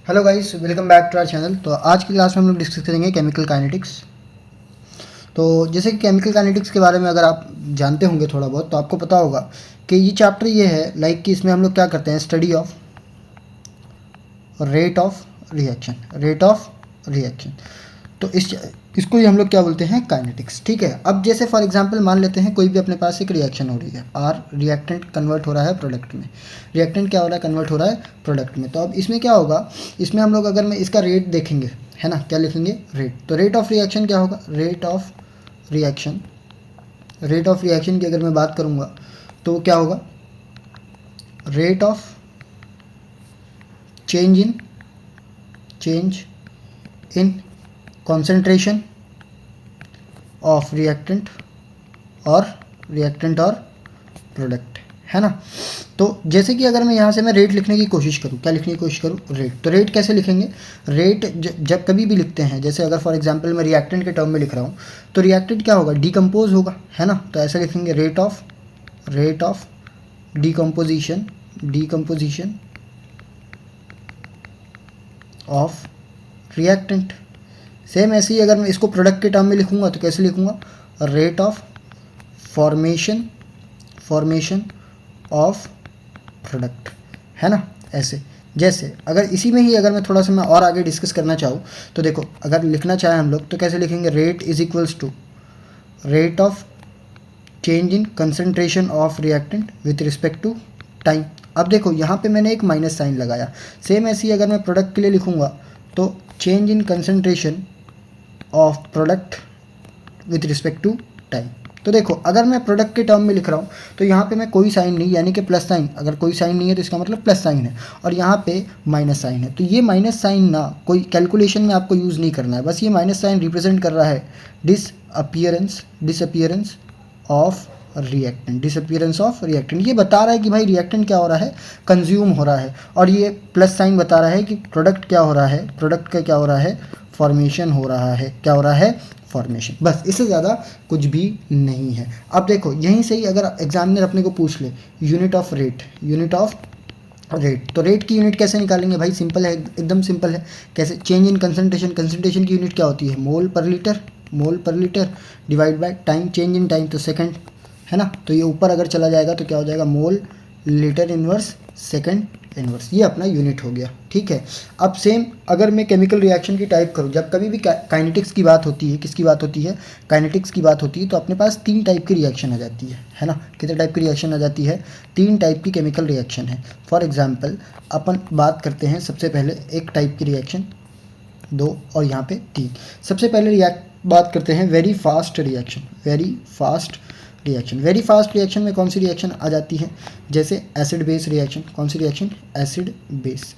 Hello guys, welcome back to our channel. तो आज की क्लास में हम लोग डिस्कस करेंगे केमिकल काइनेटिक्स। तो जैसे कि केमिकल काइनेटिक्स के बारे में अगर आप जानते होंगे थोड़ा बहुत, तो आपको पता होगा कि ये चैप्टर ये है कि इसमें हम लोग क्या करते हैं, study of rate of reaction. तो इसको ही हम लोग क्या बोलते हैं, काइनेटिक्स। ठीक है। अब जैसे फॉर एग्जांपल मान लेते हैं कोई भी अपने पास एक रिएक्शन हो रही है और रिएक्टेंट कन्वर्ट हो रहा है प्रोडक्ट में। रिएक्टेंट क्या हो रहा है, कन्वर्ट हो रहा है प्रोडक्ट में। तो अब इसमें क्या होगा, इसमें हम लोग अगर मैं इसका रेट देखेंगे, है ना, क्या लिखेंगे, रेट। तो रेट ऑफ रिएक्शन क्या होगा, रेट ऑफ रिएक्शन की अगर मैं बात करूँगा तो क्या होगा, rate of change in concentration of reactant और प्रोडक्ट, है ना। तो जैसे कि अगर मैं यहाँ से मैं रेट लिखने की कोशिश करूँ, क्या लिखने की कोशिश करूँ, रेट। तो रेट कैसे लिखेंगे, रेट जब कभी भी लिखते हैं, जैसे अगर फॉर एग्जांपल मैं रिएक्टेंट के टर्म में लिख रहा हूँ, तो रिएक्टेंट क्या होगा, डिकम्पोज होगा, है ना। तो ऐसे लिखेंगे rate of decomposition of reactant. Same ऐसे ही अगर मैं इसको प्रोडक्ट के टर्म में लिखूंगा तो कैसे लिखूंगा, rate of formation of product, है ना। ऐसे जैसे अगर इसी में ही अगर मैं थोड़ा सा मैं और आगे डिस्कस करना चाहूँ तो देखो, अगर लिखना चाहें हम लोग तो कैसे लिखेंगे, rate is equals to rate of change in concentration of reactant with respect to time. अब देखो यहाँ पे मैंने एक माइनस साइन लगाया। सेम ऐसे ही अगर मैं प्रोडक्ट के लिए लिखूँगा तो change in concentration of product with respect to time. तो देखो अगर मैं प्रोडक्ट के टर्म में लिख रहा हूँ तो यहाँ पे मैं कोई साइन नहीं, यानी कि प्लस साइन, अगर कोई साइन नहीं है तो इसका मतलब प्लस साइन है, और यहाँ पे माइनस साइन है। तो ये माइनस साइन ना कोई कैलकुलेशन में आपको यूज़ नहीं करना है, बस ये माइनस साइन रिप्रेजेंट कर रहा है डिसअपियरेंस ऑफ रिएक्टेंट। ये बता रहा है कि भाई रिएक्टेंट क्या हो रहा है, कंज्यूम हो रहा है, और ये प्लस साइन बता रहा है कि प्रोडक्ट क्या हो रहा है, प्रोडक्ट का क्या हो रहा है, फॉर्मेशन हो रहा है, क्या हो रहा है, फॉर्मेशन। बस इससे ज़्यादा कुछ भी नहीं है। अब देखो यहीं से ही अगर एग्जामिनर अपने को पूछ ले यूनिट ऑफ रेट, तो रेट की यूनिट कैसे निकालेंगे भाई, सिंपल है, एकदम सिंपल है। कैसे, चेंज इन कंसंट्रेशन की यूनिट क्या होती है, मोल पर litre divide by time, change in time तो सेकंड, है ना। तो ये ऊपर अगर चला जाएगा तो क्या हो जाएगा, मोल लीटर इनवर्स सेकंड इनवर्स, ये अपना यूनिट हो गया। ठीक है। अब सेम अगर मैं केमिकल रिएक्शन की टाइप करूँ, जब कभी भी काइनेटिक्स की बात होती है, किसकी बात होती है, काइनेटिक्स की बात होती है, तो अपने पास 3 टाइप की रिएक्शन आ जाती है ना। कितने टाइप की रिएक्शन आ जाती है, 3 टाइप की केमिकल रिएक्शन है। फॉर एग्जाम्पल अपन बात करते हैं सबसे पहले एक टाइप की रिएक्शन, 2 और यहाँ पे 3। सबसे पहले बात करते हैं वेरी फास्ट रिएक्शन में कौन सी रिएक्शन आ जाती है, जैसे एसिड बेस रिएक्शन। कौन सी रिएक्शन, एसिड बेस।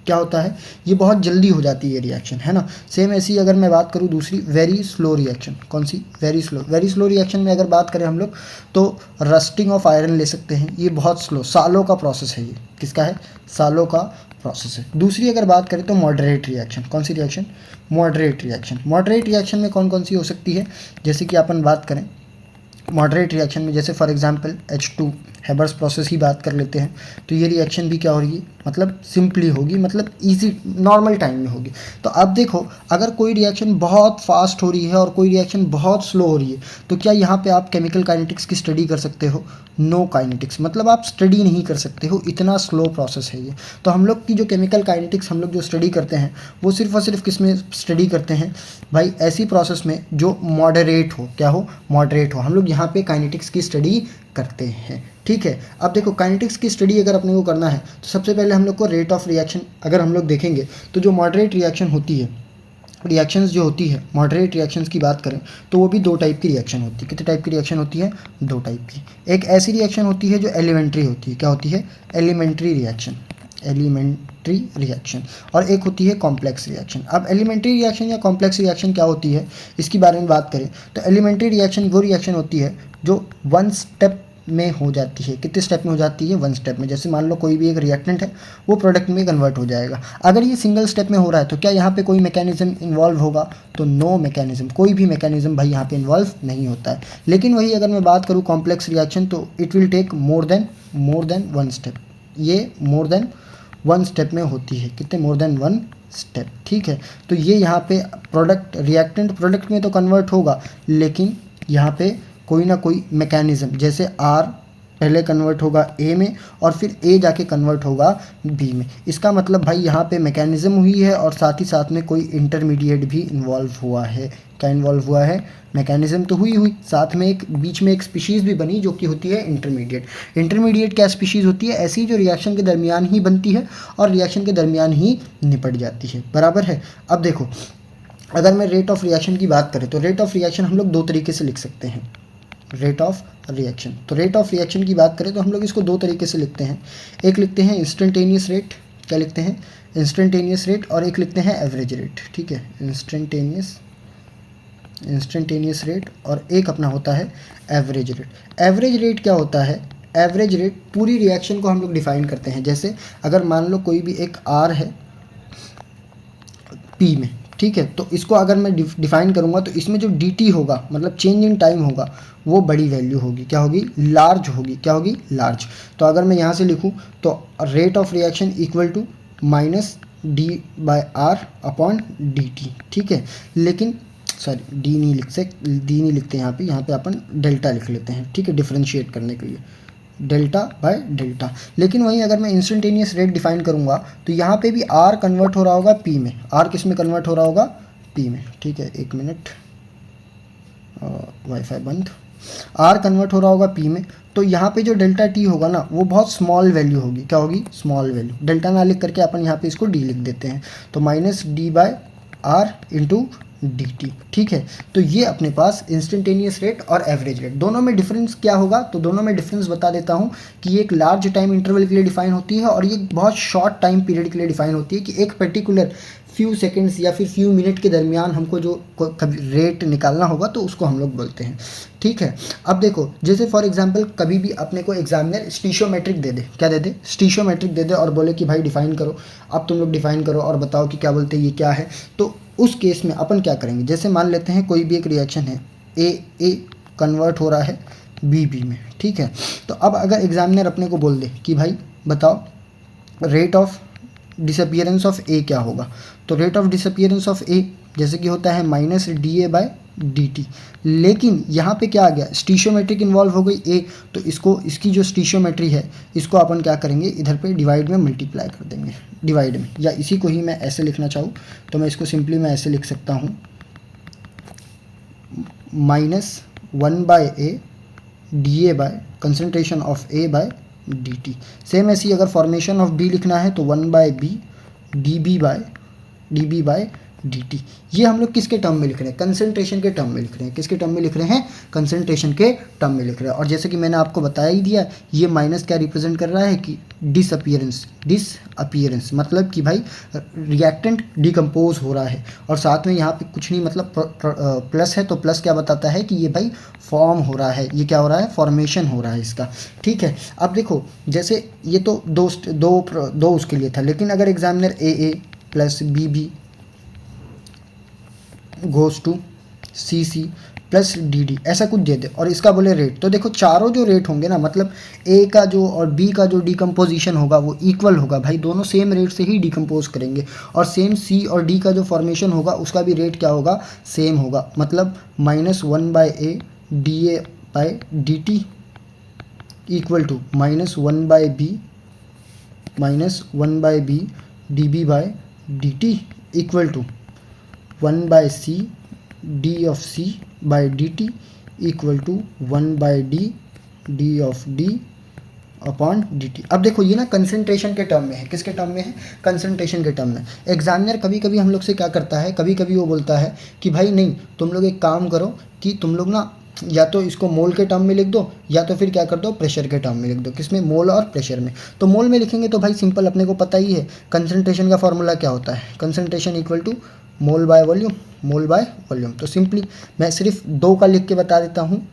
क्या होता है, ये बहुत जल्दी हो जाती है रिएक्शन, है ना। सेम ऐसी अगर मैं बात करूँ दूसरी, वेरी स्लो रिएक्शन। कौन सी, वेरी स्लो रिएक्शन में अगर बात करें हम लोग तो रस्टिंग ऑफ आयरन ले सकते हैं। ये बहुत स्लो, सालों का प्रोसेस है, ये किसका है, सालों का प्रोसेस है। दूसरी अगर बात करें तो मॉडरेट रिएक्शन। कौन सी रिएक्शन, मॉडरेट रिएक्शन में कौन कौन सी हो सकती है, जैसे कि अपन बात करें मॉडरेट रिएक्शन में, जैसे for example H2 Haber's process ही बात कर लेते हैं, तो ये रिएक्शन भी क्या हो रही है, मतलब सिंपली होगी, मतलब इजी नॉर्मल टाइम में होगी। तो अब देखो अगर कोई रिएक्शन बहुत फास्ट हो रही है और कोई रिएक्शन बहुत स्लो हो रही है, तो क्या यहाँ पे आप केमिकल काइनेटिक्स की स्टडी कर सकते हो, नो काइनेटिक्स, मतलब आप स्टडी नहीं कर सकते हो, इतना स्लो प्रोसेस है ये। तो हम लोग की जो केमिकल काइनेटिक्स हम लोग जो स्टडी करते हैं वो सिर्फ और सिर्फ किस में स्टडी करते हैं भाई, ऐसी प्रोसेस में जो मॉडरेट हो, क्या हो, मॉडरेट हो। हम लोग यहाँ पे काइनेटिक्स की स्टडी करते हैं। ठीक है। अब देखो काइनेटिक्स की स्टडी अगर अपने को करना है तो सबसे पहले हम लोग को रेट ऑफ रिएक्शन अगर हम लोग देखेंगे तो जो मॉडरेट रिएक्शन होती है, रिएक्शंस जो होती है, मॉडरेट रिएक्शंस की बात करें तो वो भी 2 टाइप की रिएक्शन होती है। कितने टाइप की रिएक्शन होती है, 2 टाइप की। एक ऐसी रिएक्शन होती है जो एलिमेंट्री होती है, क्या होती है, एलिमेंट्री रिएक्शन, और एक होती है कॉम्प्लेक्स रिएक्शन। अब एलिमेंट्री रिएक्शन या कॉम्प्लेक्स रिएक्शन क्या होती है, इसके बारे में बात करें तो एलिमेंट्री रिएक्शन वो रिएक्शन होती है जो 1 स्टेप में हो जाती है। कितने स्टेप में हो जाती है, 1 स्टेप में। जैसे मान लो कोई भी एक रिएक्टेंट है वो प्रोडक्ट में कन्वर्ट हो जाएगा। अगर ये सिंगल स्टेप में हो रहा है तो क्या यहाँ पे कोई मैकेनिज्म इन्वॉल्व होगा, तो नो मैकेनिज्म, कोई भी मैकेनिज्म भाई यहाँ पे इन्वॉल्व नहीं होता है। लेकिन वही अगर मैं बात करूँ कॉम्प्लेक्स रिएक्शन तो it will take more than 1 step, ये मोर देन 1 स्टेप में होती है, कितने मोर देन 1 स्टेप, ठीक है। तो ये यहाँ पे प्रोडक्ट रिएक्टेंट प्रोडक्ट में तो कन्वर्ट होगा, लेकिन यहाँ पे कोई ना कोई मैकेनिज़्म, जैसे R पहले कन्वर्ट होगा A में और फिर A जाके कन्वर्ट होगा B में। इसका मतलब भाई यहाँ पे मैकेनिज़्म हुई है और साथ ही साथ में कोई इंटरमीडिएट भी इन्वॉल्व हुआ है। क्या इन्वॉल्व हुआ है? मैकेनिज़्म तो हुई साथ में एक बीच में एक स्पीशीज़ भी बनी जो कि होती है इंटरमीडिएट। इंटरमीडिएट क्या स्पीशीज़ होती है? ऐसी जो रिएक्शन के दरमियान ही बनती है और रिएक्शन के दरमियान ही निपट जाती है, बराबर है। अब देखो, अगर मैं रेट ऑफ रिएक्शन की बात करें तो रेट ऑफ रिएक्शन हम लोग 2 तरीके से लिख सकते हैं। रेट ऑफ रिएक्शन, तो रेट ऑफ रिएक्शन की बात करें तो हम लोग इसको 2 तरीके से लिखते हैं। एक लिखते हैं इंस्टेंटेनियस रेट, क्या लिखते हैं? इंस्टेंटेनियस रेट, और एक लिखते हैं एवरेज रेट, ठीक है। इंस्टेंटेनियस रेट और एक अपना होता है एवरेज रेट। एवरेज रेट क्या होता है? एवरेज रेट पूरी रिएक्शन को हम लोग डिफाइन करते हैं। जैसे अगर मान लो कोई भी एक R है P में, ठीक है, तो इसको अगर मैं डिफाइन करूँगा तो इसमें जो dt होगा, मतलब चेंज इन टाइम होगा, वो बड़ी वैल्यू होगी। क्या होगी? लार्ज होगी। क्या होगी? लार्ज। तो अगर मैं यहाँ से लिखूँ तो rate of reaction equal to minus d/r upon dt, ठीक है। लेकिन सॉरी, डी नहीं लिखते यहाँ पे अपन डेल्टा लिख लेते हैं, ठीक है, डिफ्रेंशिएट करने के लिए, डेल्टा बाय डेल्टा। लेकिन वहीं अगर मैं इंस्टेंटेनियस रेट डिफाइन करूँगा तो यहाँ पे भी R कन्वर्ट हो रहा होगा P में। R किस में कन्वर्ट हो रहा होगा? P में, ठीक है। 1 मिनट, वाईफाई बंद। R कन्वर्ट हो रहा होगा P में, तो यहाँ पे जो डेल्टा T होगा ना, वो बहुत स्मॉल वैल्यू होगी। क्या होगी? Small value. डेल्टा ना लिख करके अपन यहाँ पे इसको D लिख देते हैं, तो माइनस d/r इंटू dt, ठीक है। तो ये अपने पास इंस्टेंटेनियस रेट और एवरेज रेट, दोनों में डिफरेंस क्या होगा? तो दोनों में डिफरेंस बता देता हूँ कि ये एक लार्ज टाइम इंटरवल के लिए डिफाइन होती है और ये बहुत शॉर्ट टाइम पीरियड के लिए डिफाइन होती है, कि एक पर्टिकुलर फ्यू सेकंड्स या फिर फ्यू मिनट के दरमियान हमको जो कभी रेट निकालना होगा तो उसको हम लोग बोलते हैं, ठीक है। अब देखो, जैसे फॉर एग्जांपल कभी भी अपने को एग्जामिनर स्टीशियोमेट्रिक दे दे, क्या दे दे? स्टीशियोमेट्रिक दे दे और बोले कि भाई डिफाइन करो, अब तुम लोग डिफाइन करो और बताओ कि क्या बोलते हैं, ये क्या है। तो उस केस में अपन क्या करेंगे? जैसे मान लेते हैं कोई भी एक रिएक्शन है, ए कन्वर्ट हो रहा है बी में, ठीक है। तो अब अगर एग्जामिनर अपने को बोल दे कि भाई बताओ रेट ऑफ डिसअपियरेंस ऑफ ए क्या होगा, तो रेट ऑफ डिसअपियरेंस ऑफ ए जैसे कि होता है माइनस dA/dt। लेकिन यहाँ पे क्या आ गया? स्टीशियोमेट्रिक इन्वॉल्व हो गई ए, तो इसकी जो स्टीशियोमेट्री है इसको अपन क्या करेंगे? इधर पे डिवाइड में मल्टीप्लाई कर देंगे, डिवाइड में। या इसी को ही मैं ऐसे लिखना चाहूँ तो मैं इसको सिंपली मैं ऐसे लिख सकता हूँ, minus 1/a dA concentration of A/dt। Same ऐसी अगर फॉर्मेशन ऑफ B लिखना है तो 1/b dB/dt। ये हम लोग किसके टर्म में लिख रहे हैं? कंसंट्रेशन के टर्म में लिख रहे हैं। किसके टर्म में लिख रहे हैं? कंसंट्रेशन के टर्म में लिख रहे हैं। और जैसे कि मैंने आपको बता ही दिया, ये माइनस क्या रिप्रेजेंट कर रहा है कि डिसअपियरेंस, मतलब कि भाई रिएक्टेंट डिकम्पोज हो रहा है। और साथ में यहाँ पे कुछ नहीं, मतलब प्लस है, तो प्लस क्या बताता है कि ये भाई फॉर्म हो रहा है। ये क्या हो रहा है? फॉर्मेशन हो रहा है इसका, ठीक है। अब देखो, जैसे ये तो दो उसके लिए था, लेकिन अगर examiner A plus B goes to C plus D ऐसा कुछ दे दे और इसका बोले रेट, तो देखो चारों जो रेट होंगे ना, मतलब ए का जो और बी का जो डिकम्पोजिशन होगा वो इक्वल होगा भाई, दोनों सेम रेट से ही डिकम्पोज करेंगे। और सेम सी और डी का जो फॉर्मेशन होगा उसका भी रेट क्या होगा? सेम होगा। मतलब -1/a dA/dt equal to -1/b dB/dt equal to 1/c d/dt equal to 1/d upon dt। अब देखो ये ना कंसंट्रेशन के टर्म में है। किसके टर्म में है? कंसंट्रेशन के टर्म में। एग्जामिनर कभी कभी हम लोग से क्या करता है, कभी कभी वो बोलता है कि भाई नहीं, तुम लोग एक काम करो कि तुम लोग ना या तो इसको मोल के टर्म में लिख दो या तो फिर क्या कर दो, प्रेशर के टर्म में लिख दो। किसमें? मोल और प्रेशर में। तो मोल में लिखेंगे तो भाई सिंपल, अपने को पता ही है कंसंट्रेशन का फॉर्मूला क्या होता है, concentration equal to mole by volume. तो सिंपली मैं सिर्फ 2 का लिख के बता देता हूँ,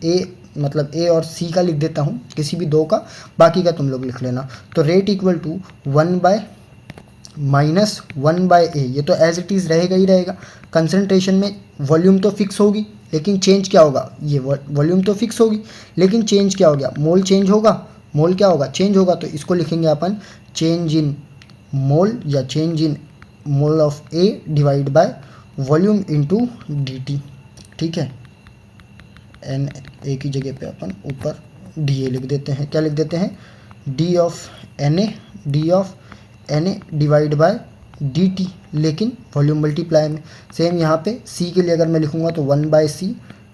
मतलब ए और सी का लिख देता हूँ, किसी भी 2 का, बाकी का तुम लोग लिख लेना। तो रेट इक्वल टू 1/-1/a, ये तो एज इट इज़ रहेगा ही रहेगा। कंसंट्रेशन में वॉल्यूम तो फिक्स होगी, लेकिन चेंज क्या होगा? ये वॉल्यूम तो फिक्स होगी, लेकिन चेंज क्या हो गया? मोल चेंज होगा, मोल क्या होगा? चेंज होगा। तो इसको लिखेंगे अपन चेंज इन मोल या change in mole of A divide by volume into dt, ठीक है। एन ए की जगह पे अपन ऊपर डी ए लिख देते हैं, क्या लिख देते हैं, D of N A divide by D T, लेकिन वॉल्यूम मल्टीप्लाई में। सेम यहाँ पे सी के लिए अगर मैं लिखूँगा तो 1/c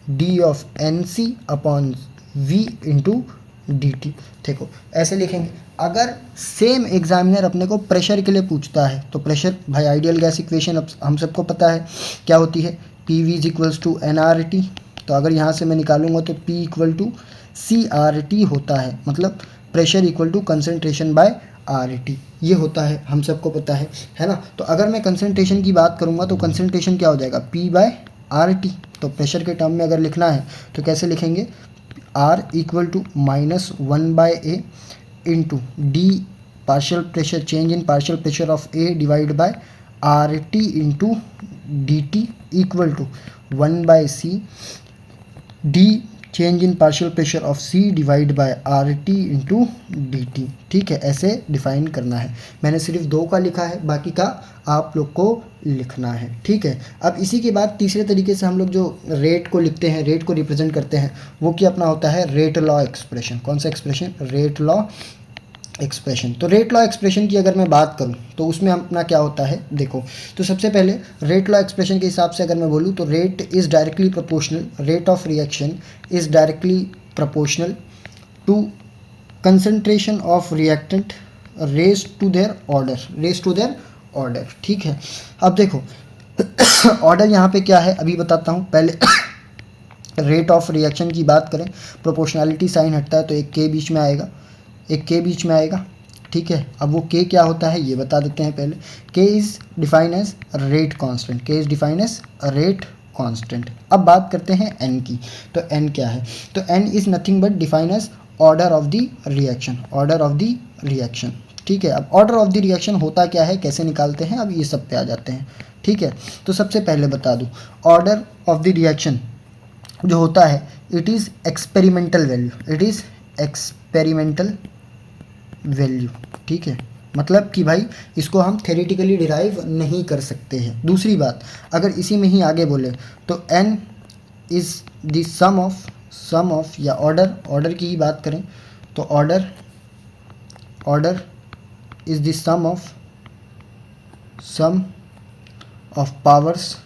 D of N C upon V into D T. देखो ऐसे लिखेंगे। अगर सेम एग्जामिनर अपने को प्रेशर के लिए पूछता है तो प्रेशर, भाई आइडियल गैस इक्वेशन हम सबको पता है क्या होती है, P V is equals to N R T. तो अगर यहाँ से मैं निकालूंगा तो P equal to C R T होता है, मतलब pressure equal to concentration by R T, ये होता है, हम सबको पता है ना। तो अगर मैं कंसनट्रेशन की बात करूँगा तो कंसनट्रेशन क्या हो जाएगा, P बाय आर टी। तो प्रेशर के टर्म में अगर लिखना है तो कैसे लिखेंगे, R equal to -1/a into D partial pressure, change in partial pressure of A divide by R T into D T equal to 1/c D change in partial pressure of C divide by R T into D T, ठीक है। ऐसे define करना है। मैंने सिर्फ 2 का लिखा है, बाकी का आप लोग को लिखना है, ठीक है। अब इसी के बाद तीसरे तरीके से हम लोग जो रेट को लिखते हैं, रेट को रिप्रेजेंट करते हैं, वो क्या अपना होता है, रेट लॉ एक्सप्रेशन। कौन सा एक्सप्रेशन, रेट लॉ एक्सप्रेशन। तो रेट लॉ एक्सप्रेशन की अगर मैं बात करूं तो उसमें अपना क्या होता है, देखो। तो सबसे पहले रेट लॉ एक्सप्रेशन के हिसाब से अगर मैं बोलूं तो rate is directly proportional, rate of reaction is directly proportional to concentration of reactant raise to their order, ठीक है। अब देखो ऑर्डर यहाँ पे क्या है अभी बताता हूँ। पहले रेट ऑफ रिएक्शन की बात करें, प्रोपोर्शनैलिटी साइन हटता है तो एक के बीच में आएगा, ठीक है। अब वो के क्या होता है ये बता देते हैं पहले। K is define as rate constant. अब बात करते हैं एन की। तो एन क्या है, तो N is nothing but define as order of the reaction, ठीक है। अब ऑर्डर ऑफ द रिएक्शन होता क्या है, कैसे निकालते हैं, अब ये सब पे आ जाते हैं, ठीक है। तो सबसे पहले बता दूँ, ऑर्डर ऑफ द रिएक्शन जो होता है, इट इज़ एक्सपेरिमेंटल वैल्यू, ठीक है। मतलब कि भाई इसको हम थ्योरेटिकली डिराइव नहीं कर सकते हैं। दूसरी बात, अगर इसी में ही आगे बोले तो n is the sum of या ऑर्डर की ही बात करें तो order is the sum of powers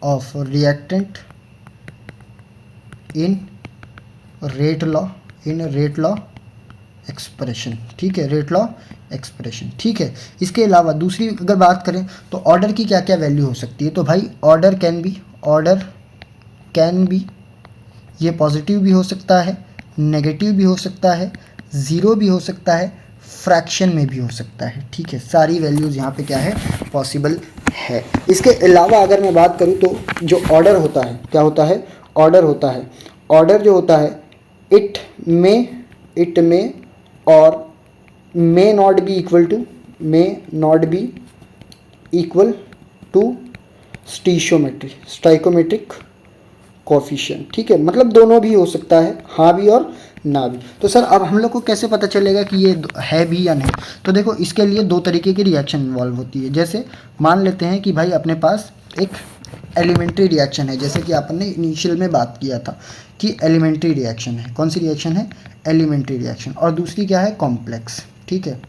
of reactant in rate law expression, ठीक है, रेट लॉ एक्सप्रेशन, ठीक है। इसके अलावा दूसरी अगर बात करें तो ऑर्डर की क्या क्या वैल्यू हो सकती है, तो भाई ऑर्डर कैन बी ये पॉजिटिव भी हो सकता है, नेगेटिव भी हो सकता है, ज़ीरो भी हो सकता है, फ्रैक्शन में भी हो सकता है, ठीक है। सारी वैल्यूज़ यहाँ पे क्या है, पॉसिबल है। इसके अलावा अगर मैं बात करूँ तो जो ऑर्डर होता है, क्या होता है, ऑर्डर जो होता है, इट में और may not be equal to stoichiometric coefficient, ठीक है। मतलब दोनों भी हो सकता है, हाँ भी और ना भी। तो सर अब हम लोग को कैसे पता चलेगा कि ये है भी या नहीं, तो देखो इसके लिए 2 तरीके की रिएक्शन इन्वॉल्व होती है। जैसे मान लेते हैं कि भाई अपने पास एक एलिमेंट्री रिएक्शन है, जैसे कि आपने इनिशियल में बात किया था कि एलिमेंट्री रिएक्शन है। कौन सी रिएक्शन है, एलिमेंट्री रिएक्शन। और दूसरी क्या है, कॉम्प्लेक्स, ठीक है।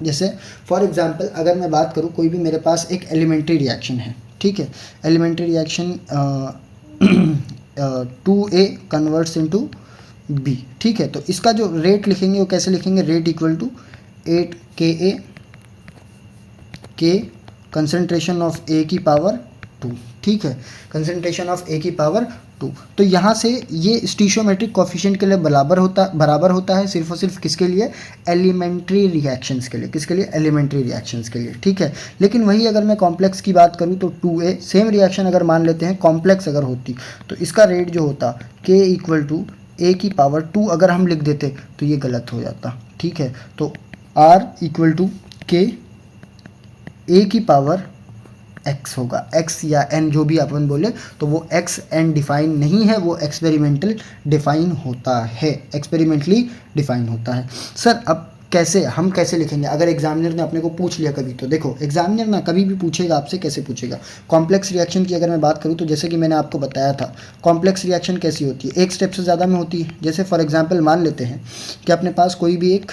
जैसे फॉर एग्जांपल अगर मैं बात करूँ, कोई भी मेरे पास एक एलिमेंट्री रिएक्शन है, ठीक है। Elementary reaction 2A converts into B, ठीक है। तो इसका जो रेट लिखेंगे वो कैसे लिखेंगे, रेट इक्वल टू 8 KA के कंसंट्रेशन ऑफ A की पावर 2, ठीक है, कंसंट्रेशन ऑफ A की पावर 2। तो यहाँ से ये स्टीशियोमेट्रिक कोफिशिएंट के लिए बराबर होता है सिर्फ और सिर्फ किसके लिए, एलिमेंट्री रिएक्शंस के लिए। किसके लिए, एलिमेंट्री रिएक्शंस के लिए, ठीक है। लेकिन वही अगर मैं कॉम्प्लेक्स की बात करूँ तो 2A सेम रिएक्शन अगर मान लेते हैं, कॉम्प्लेक्स अगर होती तो इसका रेट जो होता K इक्वल टू A की पावर 2 अगर हम लिख देते तो ये गलत हो जाता, ठीक है। तो R equal to K A की पावर x होगा, x या n जो भी अपन बोले, तो वो x n डिफाइन नहीं है, वो एक्सपेरिमेंटली डिफाइन होता है। सर अब कैसे हम कैसे लिखेंगे अगर एग्जामिनर ने अपने को पूछ लिया कभी, तो देखो एग्जामिनर ना कभी भी पूछेगा आपसे, कैसे पूछेगा। कॉम्प्लेक्स रिएक्शन की अगर मैं बात करूँ तो जैसे कि मैंने आपको बताया था, कॉम्प्लेक्स रिएक्शन कैसी होती है, एक स्टेप से ज़्यादा में होती है। जैसे फॉर एग्जाम्पल मान लेते हैं कि अपने पास कोई भी एक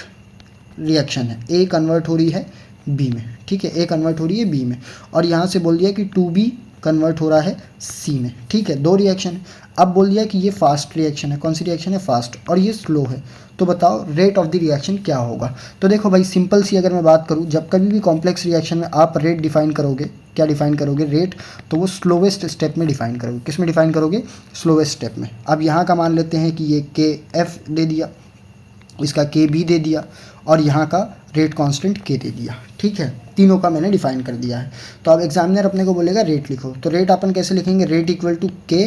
रिएक्शन है, ए कन्वर्ट हो रही है बी में, ठीक है, ए कन्वर्ट हो रही है बी में, और यहाँ से बोल दिया कि 2b कन्वर्ट हो रहा है सी में, ठीक है, दो रिएक्शन है। अब बोल दिया कि ये फास्ट रिएक्शन है, कौन सी रिएक्शन है, फास्ट, और ये स्लो है, तो बताओ रेट ऑफ द रिएक्शन क्या होगा। तो देखो भाई सिंपल सी अगर मैं बात करूँ, जब कभी भी कॉम्प्लेक्स रिएक्शन में आप रेट डिफाइन करोगे, क्या डिफाइन करोगे, रेट, तो वो स्लोवेस्ट स्टेप में डिफाइन करोगे। किस में डिफाइन करोगे, स्लोवेस्ट स्टेप में। अब यहाँ का मान लेते हैं कि ये के एफ दे दिया, इसका के बी दे दिया, और यहाँ का रेट कांस्टेंट के दे दिया, ठीक है, तीनों का मैंने डिफाइन कर दिया है। तो अब एग्जामिनर अपने को बोलेगा रेट लिखो, तो रेट अपन कैसे लिखेंगे, रेट इक्वल टू के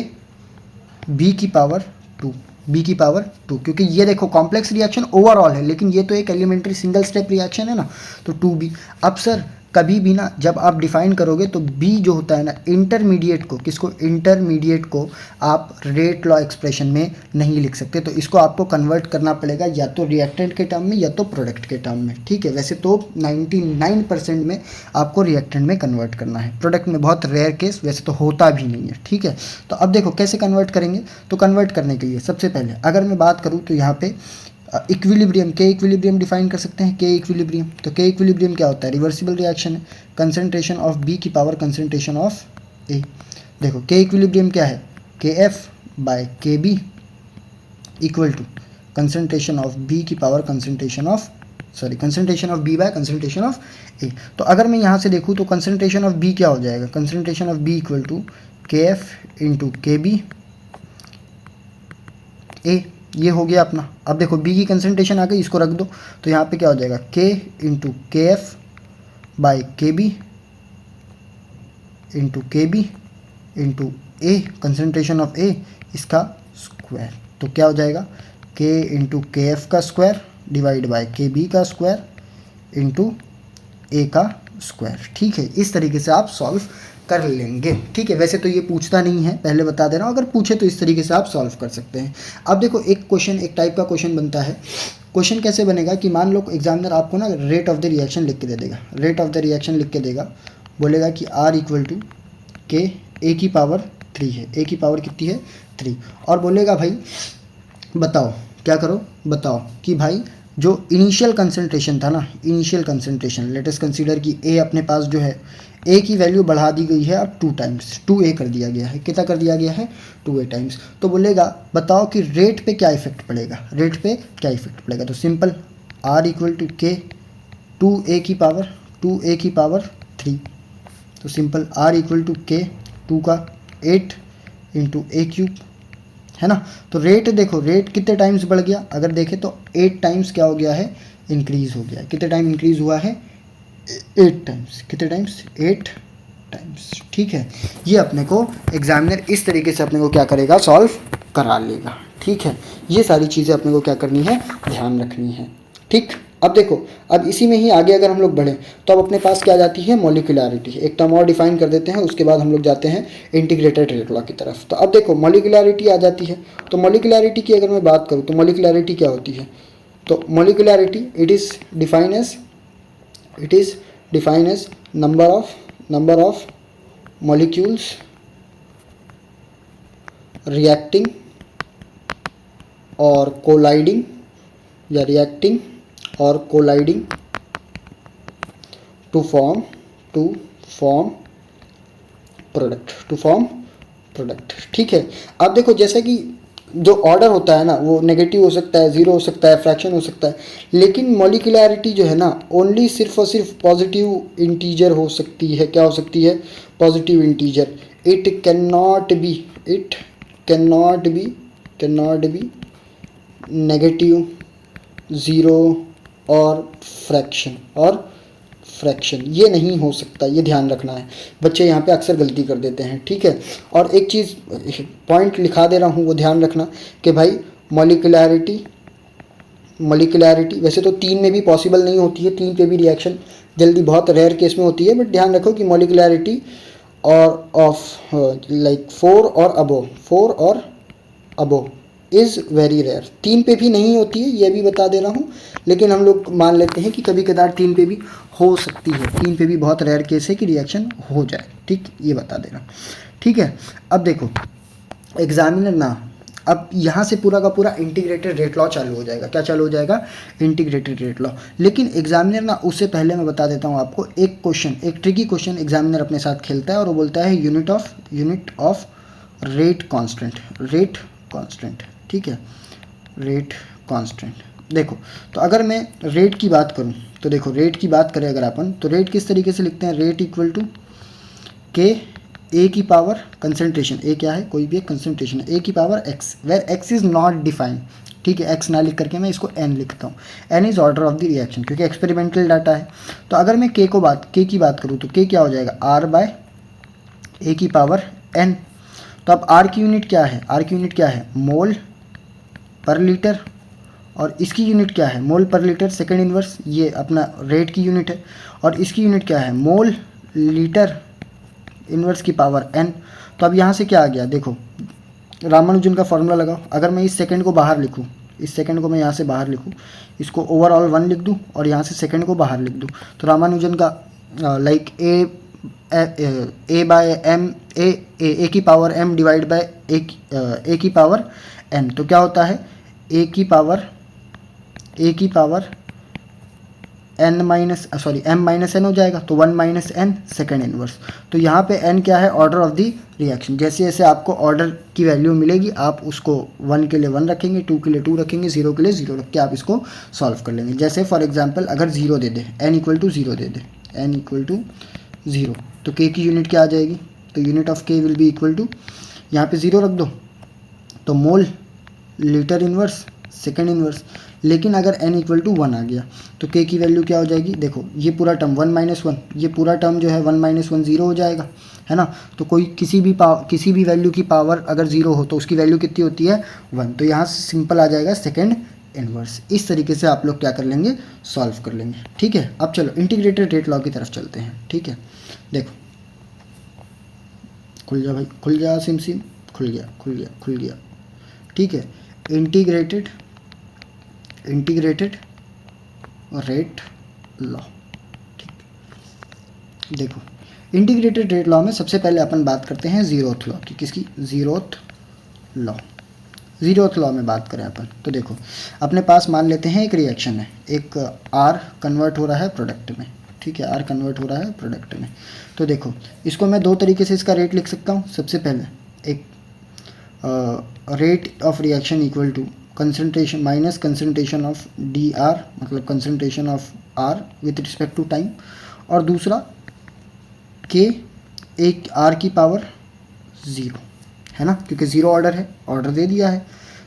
बी की पावर 2, बी की पावर 2, क्योंकि ये देखो कॉम्प्लेक्स रिएक्शन ओवरऑल है, लेकिन ये तो एक एलिमेंट्री सिंगल स्टेप रिएक्शन है ना, तो 2b। अब सर कभी भी ना जब आप डिफाइन करोगे तो b जो होता है ना, इंटरमीडिएट को, किसको, इंटरमीडिएट को आप रेट लॉ एक्सप्रेशन में नहीं लिख सकते, तो इसको आपको कन्वर्ट करना पड़ेगा या तो रिएक्टेंट के टर्म में या तो प्रोडक्ट के टर्म में, ठीक है। वैसे तो 99% में आपको रिएक्टेंट में कन्वर्ट करना है, प्रोडक्ट में बहुत रेयर केस वैसे तो होता भी नहीं है, ठीक है। तो अब देखो कैसे कन्वर्ट करेंगे, तो कन्वर्ट करने के लिए सबसे पहले अगर मैं बात करूँ तो यहाँ पे इक्विलिब्रियम, के इक्विलिब्रियम डिफाइन कर सकते हैं, के इक्विलिब्रियम। तो के इक्विलिब्रियम क्या होता है, रिवर्सिबल रिएक्शन है, कंसंट्रेशन ऑफ बी की पावर कंसंट्रेशन ऑफ ए। देखो के इक्विलिब्रियम क्या है, K F by K B equal to concentration of B की power concentration of B by concentration of A. तो अगर मैं यहाँ से देखूँ तो कंसंट्रेशन ऑफ बी क्या हो जाएगा, concentration of B equal to K F into K B A, ये हो गया अपना। अब देखो बी की कंसंट्रेशन आ गई, इसको रख दो, तो यहाँ पे क्या हो जाएगा, K into K F by K B into A, concentration of A, इसका स्क्वायर। तो क्या हो जाएगा, के इंटू के एफ का square divide by K B का स्क्वायर इंटू ए का स्क्वायर, ठीक है। इस तरीके से आप सॉल्व कर लेंगे, ठीक है। वैसे तो ये पूछता नहीं है, पहले बता दे रहा हूँ, अगर पूछे तो इस तरीके से आप सॉल्व कर सकते हैं। अब देखो एक क्वेश्चन, एक टाइप का क्वेश्चन बनता है। क्वेश्चन कैसे बनेगा कि मान लो एग्जामिनर आपको ना रेट ऑफ द रिएक्शन लिख के दे देगा, रेट ऑफ द रिएक्शन लिख के देगा, बोलेगा कि आर इक्वल टू के ए की पावर 3 है, ए की पावर कितनी है 3, और बोलेगा भाई बताओ क्या करो, बताओ कि भाई जो इनिशियल कंसंट्रेशन था ना, initial concentration, let us consider कि ए अपने पास जो है, ए की वैल्यू बढ़ा दी गई है अब 2 टाइम्स, 2a कर दिया गया है, कितना कर दिया गया है 2a टाइम्स। तो बोलेगा बताओ कि रेट पे क्या इफेक्ट पड़ेगा, रेट पे क्या इफेक्ट पड़ेगा। तो सिंपल r इक्वल टू के 2a की पावर 3, तो सिंपल r इक्वल टू के 2 का 8 इंटू ए क्यूब, है ना। तो रेट देखो, रेट कितने टाइम्स बढ़ गया, अगर देखें तो 8 टाइम्स क्या हो गया है, इंक्रीज़ हो गया है। कितने टाइम इंक्रीज़ हुआ है, 8 टाइम्स, कितने टाइम्स, 8 टाइम्स, ठीक है। ये अपने को एग्जामिनर इस तरीके से अपने को क्या करेगा, सॉल्व करा लेगा, ठीक है। ये सारी चीज़ें अपने को क्या करनी है, ध्यान रखनी है, ठीक। अब देखो, अब इसी में ही आगे अगर हम लोग बढ़ें तो अब अपने पास क्या जाती है, मॉलिक्यूलरिटी। एक टर्म और डिफाइन कर देते हैं, उसके बाद हम लोग जाते हैं इंटीग्रेटेड रेट लॉ की तरफ। तो अब देखो मॉलिक्यूलरिटी आ जाती है। तो मॉलिक्यूलरिटी की अगर मैं बात करूँ तो मॉलिक्यूलरिटी क्या होती है, तो molecularity it is define as number of molecules reacting or colliding या reacting or colliding to form product, ठीक है। अब देखो जैसे कि जो ऑर्डर होता है ना, वो नेगेटिव हो सकता है, ज़ीरो हो सकता है, फ्रैक्शन हो सकता है, लेकिन मॉलिक्यूलरिटी जो है ना, ओनली सिर्फ और सिर्फ पॉजिटिव इंटीजर हो सकती है। क्या हो सकती है, positive integer. It can not be negative, zero और फ्रैक्शन, ये नहीं हो सकता, ये ध्यान रखना है। बच्चे यहाँ पे अक्सर गलती कर देते हैं, ठीक है। और एक चीज़ पॉइंट लिखा दे रहा हूँ, वो ध्यान रखना कि भाई मॉलिक्यूलरिटी वैसे तो 3 में भी पॉसिबल नहीं होती है, 3 पे भी रिएक्शन जल्दी बहुत रेयर केस में होती है, बट ध्यान रखो कि मॉलिक्यूलरिटी और ऑफ लाइक 4 और अबो इज़ वेरी रेयर। 3 पे भी नहीं होती है, ये भी बता दे रहा हूँ, लेकिन हम लोग मान लेते हैं कि कभी कदार 3 पे भी हो सकती है। 3 पे भी बहुत रेयर केस है कि रिएक्शन हो जाए, ठीक, ये बता दे रहा हूँ। ठीक है, अब देखो एग्जामिनर ना, अब यहाँ से पूरा का पूरा इंटीग्रेटेड रेट लॉ चालू हो जाएगा। क्या चालू हो जाएगा? Integrated rate law. लेकिन एग्जामिनर ना उससे पहले मैं बता देता हूँ आपको एक क्वेश्चन, एक ट्रिकी क्वेश्चन एग्जामिनर अपने साथ खेलता है और वो बोलता है unit of rate constant, rate constant, ठीक है, रेट कांस्टेंट। देखो तो अगर मैं रेट की बात करूँ तो देखो रेट की बात करें अगर अपन, तो रेट किस तरीके से लिखते हैं? रेट इक्वल टू के ए की पावर कंसंट्रेशन, ए क्या है? कोई भी एक कंसंट्रेशन है, ए की power X, where X is not defined, ठीक है, एक्स ना लिख करके मैं इसको एन लिखता हूँ। N is order of the reaction, क्योंकि एक्सपेरिमेंटल डाटा है। तो अगर मैं के की बात करूँ तो के क्या हो जाएगा? आर बाय ए की पावर एन। तो अब आर की यूनिट क्या है? आर की यूनिट क्या है? मोल पर लीटर, और इसकी यूनिट क्या है? मोल पर लीटर सेकेंड इनवर्स, ये अपना रेट की यूनिट है। और इसकी यूनिट क्या है? मोल लीटर इनवर्स की पावर एन। तो अब यहाँ से क्या आ गया? देखो रामानुजन का फॉर्मूला लगाओ। अगर मैं इस सेकंड को बाहर लिखूँ, इस सेकंड को मैं यहाँ से बाहर लिखूँ, इसको ओवरऑल 1 लिख दूँ और यहाँ से सेकंड को बाहर लिख दूँ, तो रामानुजन का like A by M, A की power M divide by A की पावर एन, तो क्या होता है? ए की power N minus M minus N हो जाएगा, तो 1 माइनस एन सेकेंड इनवर्स। तो यहाँ पे एन क्या है? Order of the reaction. जैसे जैसे आपको ऑर्डर की वैल्यू मिलेगी आप उसको 1 के लिए 1 रखेंगे, 2 के लिए 2 रखेंगे, 0 के लिए 0 रख के आप इसको सॉल्व कर लेंगे। जैसे फॉर एग्जाम्पल अगर 0 दे दे, एन इक्वल टू 0 दे दे, एन इक्वल टू 0, तो के की यूनिट क्या आ जाएगी? तो unit of K will be equal to, यहाँ पे 0 रख दो तो mole litre inverse second inverse. लेकिन अगर n इक्वल टू 1 आ गया तो k की वैल्यू क्या हो जाएगी? देखो ये पूरा टर्म 1 माइनस 1, ये पूरा टर्म जो है 1 माइनस 1 0 हो जाएगा, है ना। तो कोई किसी भी वैल्यू की पावर अगर 0 हो तो उसकी वैल्यू कितनी होती है? 1। तो यहाँ से सिंपल आ जाएगा सेकेंड इनवर्स। इस तरीके से आप लोग क्या कर लेंगे? सॉल्व कर लेंगे, ठीक है। अब चलो इंटीग्रेटेड रेट लॉ की तरफ चलते हैं, ठीक है। देखो खुल जा भाई, खुल जा सिम, खुल गया, ठीक है। इंटीग्रेटेड रेट लॉ, ठीक। देखो इंटीग्रेटेड रेट लॉ में सबसे पहले अपन बात करते हैं ज़ीरोथ लॉ की। किसकी? ज़ीरोथ लॉ में बात करें अपन तो देखो अपने पास मान लेते हैं एक रिएक्शन है, एक आर कन्वर्ट हो रहा है प्रोडक्ट में, ठीक है, आर कन्वर्ट हो रहा है प्रोडक्ट में। तो देखो इसको मैं 2 तरीके से इसका रेट लिख सकता हूँ। सबसे पहले एक rate of reaction equal to concentration minus concentration of D R, मतलब concentration of R with respect to time, और दूसरा के एक आर की पावर 0, है ना, क्योंकि 0 ऑर्डर है, ऑर्डर दे दिया है।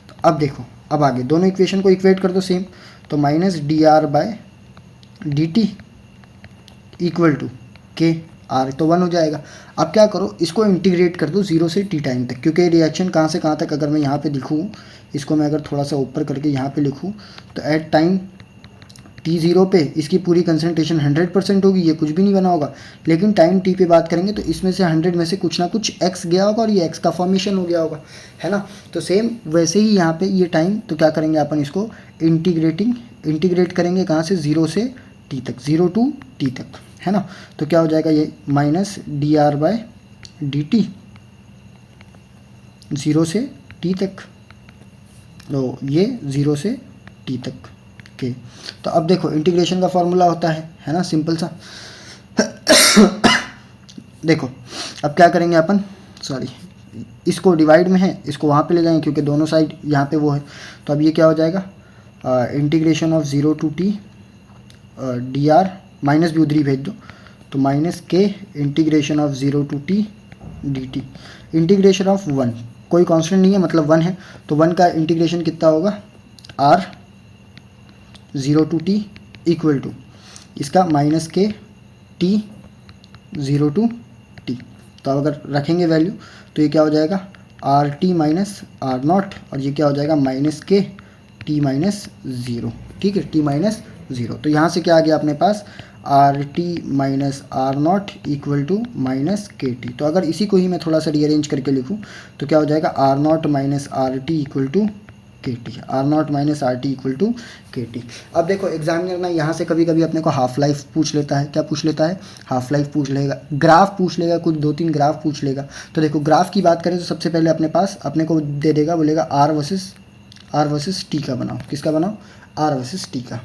तो अब देखो अब आगे दोनों इक्वेशन को इक्वेट कर दो सेम, तो minus D R by D T equal to K R, तो 1 हो जाएगा। अब क्या करो, इसको इंटीग्रेट कर दो 0 से टी टाइम तक, क्योंकि रिएक्शन कहाँ से कहाँ तक अगर मैं यहाँ पे लिखूँ, इसको मैं अगर थोड़ा सा ऊपर करके यहाँ पे लिखूँ तो एट टाइम t0 पे इसकी पूरी कंसंट्रेशन 100% होगी, ये कुछ भी नहीं बना होगा। लेकिन टाइम t पे बात करेंगे तो इसमें से 100 में से कुछ ना कुछ x गया होगा और ये x का फॉर्मेशन हो गया होगा, है ना। तो सेम वैसे ही यहाँ पे ये टाइम, तो क्या करेंगे अपन इसको इंटीग्रेट करेंगे कहाँ से? 0 से t तक, 0 टू t तक, है ना। तो क्या हो जाएगा ये minus D R by D T 0 से t तक, तो ये 0 से t तक के। तो अब देखो इंटीग्रेशन का फॉर्मूला होता है ना, सिंपल सा। देखो अब क्या करेंगे अपन, सॉरी इसको डिवाइड में है, इसको वहाँ पे ले जाएंगे क्योंकि दोनों साइड यहाँ पे वो है। तो अब ये क्या हो जाएगा? Integration of 0 to T D R, minus भी उधरी भेज दो, तो minus K integration of 0 to T D T, integration of 1, कोई कांस्टेंट नहीं है मतलब 1 है, तो 1 का इंटीग्रेशन कितना होगा? R 0 to T equal to इसका minus K T 0 to T. तो अब अगर रखेंगे वैल्यू तो ये क्या हो जाएगा? R T minus R nought, और ये क्या हो जाएगा? माइनस के टी माइनस 0, ठीक है, टी माइनस 0। तो यहाँ से क्या आ गया अपने पास? R T minus R not equal to minus K T. तो अगर इसी को ही मैं थोड़ा सा रीअरेंज करके लिखूँ तो क्या हो जाएगा? R not minus R T equal to K T, R not minus R T equal to K T. अब देखो एग्जामिनर ना यहाँ से कभी कभी अपने को हाफ लाइफ पूछ लेता है, क्या पूछ लेता है, हाफ लाइफ पूछ लेगा, ग्राफ पूछ लेगा, कुछ 2-3 ग्राफ पूछ लेगा। तो देखो ग्राफ की बात करें तो सबसे पहले अपने पास अपने को दे देगा, बोलेगा आर वर्सेस टी का बनाओ, किसका बनाओ, आर वर्सेस टी का,